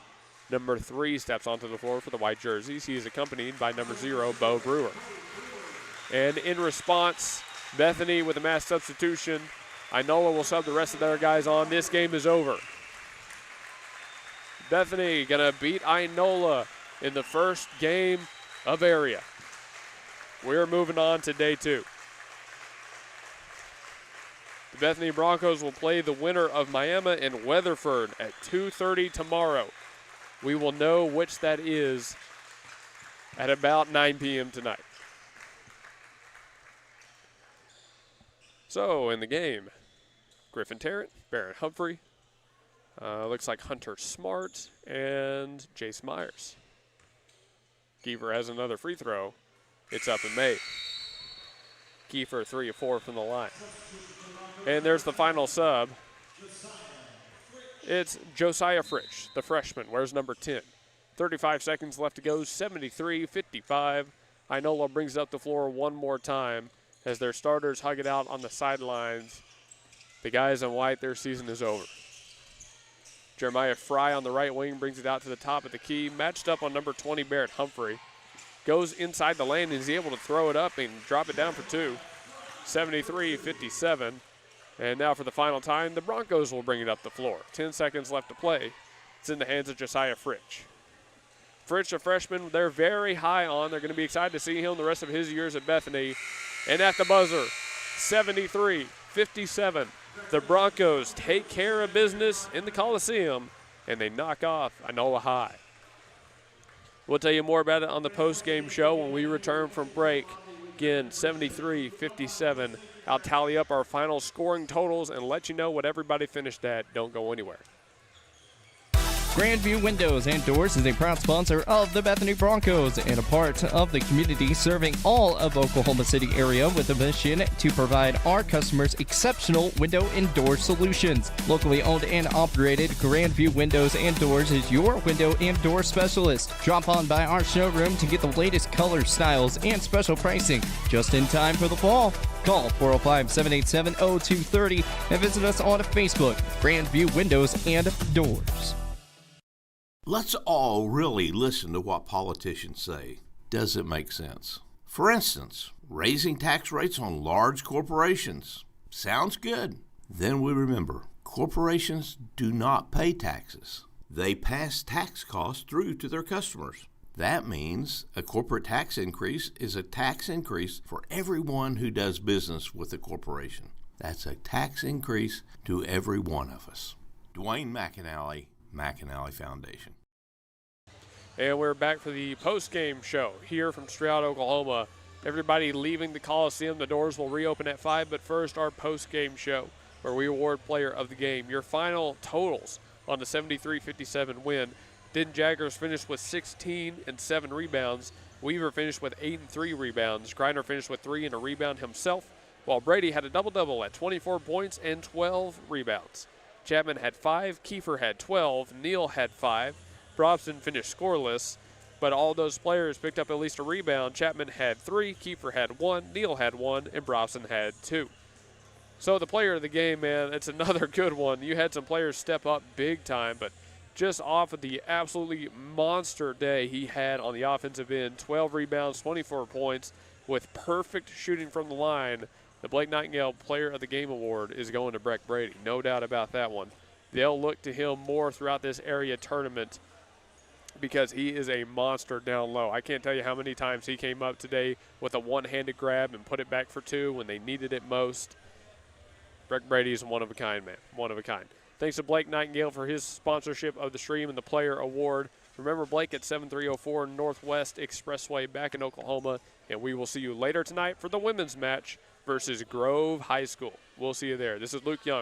Number 3 steps onto the floor for the white jerseys. He is accompanied by number 0, Bo Brewer. And in response, Bethany with a mass substitution. Inola will sub the rest of their guys on. This game is over. Bethany going to beat Inola in the first game of area. We're moving on to day 2. The Bethany Broncos will play the winner of Miami and Weatherford at 2:30 tomorrow. We will know which that is at about 9 p.m. tonight. So in the game, Griffin Tarrant, Barron Humphrey, looks like Hunter Smart, and Jace Myers. Kiefer has another free throw. It's up and made. Kiefer 3 of 4 from the line. And there's the final sub. It's Josiah Fritsch, the freshman, wears number 10. 35 seconds left to go, 73-55. Inola brings it up the floor one more time as their starters hug it out on the sidelines. The guys in white, their season is over. Jeremiah Fry on the right wing brings it out to the top of the key, matched up on number 20, Barrett Humphrey. Goes inside the lane and is able to throw it up and drop it down for 2. 73-57. And now for the final time, the Broncos will bring it up the floor. 10 seconds left to play. It's in the hands of Josiah Fritsch. Fritsch, a freshman, they're very high on. They're going to be excited to see him the rest of his years at Bethany. And at the buzzer, 73-57. The Broncos take care of business in the Coliseum, and they knock off Inola High. We'll tell you more about it on the post-game show when we return from break. Again, 73-57. I'll tally up our final scoring totals and let you know what everybody finished at. Don't go anywhere. Grandview Windows and Doors is a proud sponsor of the Bethany Broncos and a part of the community serving all of Oklahoma City area with a mission to provide our customers exceptional window and door solutions. Locally owned and operated, Grandview Windows and Doors is your window and door specialist. Drop on by our showroom to get the latest colors, styles, and special pricing just in time for the fall. Call 405-787-0230 and visit us on Facebook, Grandview Windows and Doors. Let's all really listen to what politicians say. Does it make sense? For instance, raising tax rates on large corporations. Sounds good. Then we remember, corporations do not pay taxes. They pass tax costs through to their customers. That means a corporate tax increase is a tax increase for everyone who does business with a corporation. That's a tax increase to every one of us. Dwayne McAnally, McAnally Foundation. And we're back for the post-game show here from Stroud, Oklahoma. Everybody leaving the Coliseum. The doors will reopen at 5, but first our post-game show where we award player of the game. Your final totals on the 73-57 win. Denton Jaggers finished with 16 and 7 rebounds. Weaver finished with 8 and 3 rebounds. Griner finished with 3 and a rebound himself, while Brady had a double-double at 24 points and 12 rebounds. Chapman had 5, Kiefer had 12, Neal had 5. Brobson finished scoreless, but all those players picked up at least a rebound. Chapman had 3, Kiefer had 1, Neal had 1, and Brobson had 2. So the player of the game, man, it's another good one. You had some players step up big time, but just off of the absolutely monster day he had on the offensive end, 12 rebounds, 24 points, with perfect shooting from the line, the Blake Nightingale Player of the Game Award is going to Breck Brady. No doubt about that one. They'll look to him more throughout this area tournament because he is a monster down low. I can't tell you how many times he came up today with a one-handed grab and put it back for 2 when they needed it most. Breck Brady is one of a kind, man. One of a kind. Thanks to Blake Nightingale for his sponsorship of the stream and the Player Award. Remember Blake at 7304 Northwest Expressway back in Oklahoma, and we will see you later tonight for the women's match versus Grove High School. We'll see you there. This is Luke Young.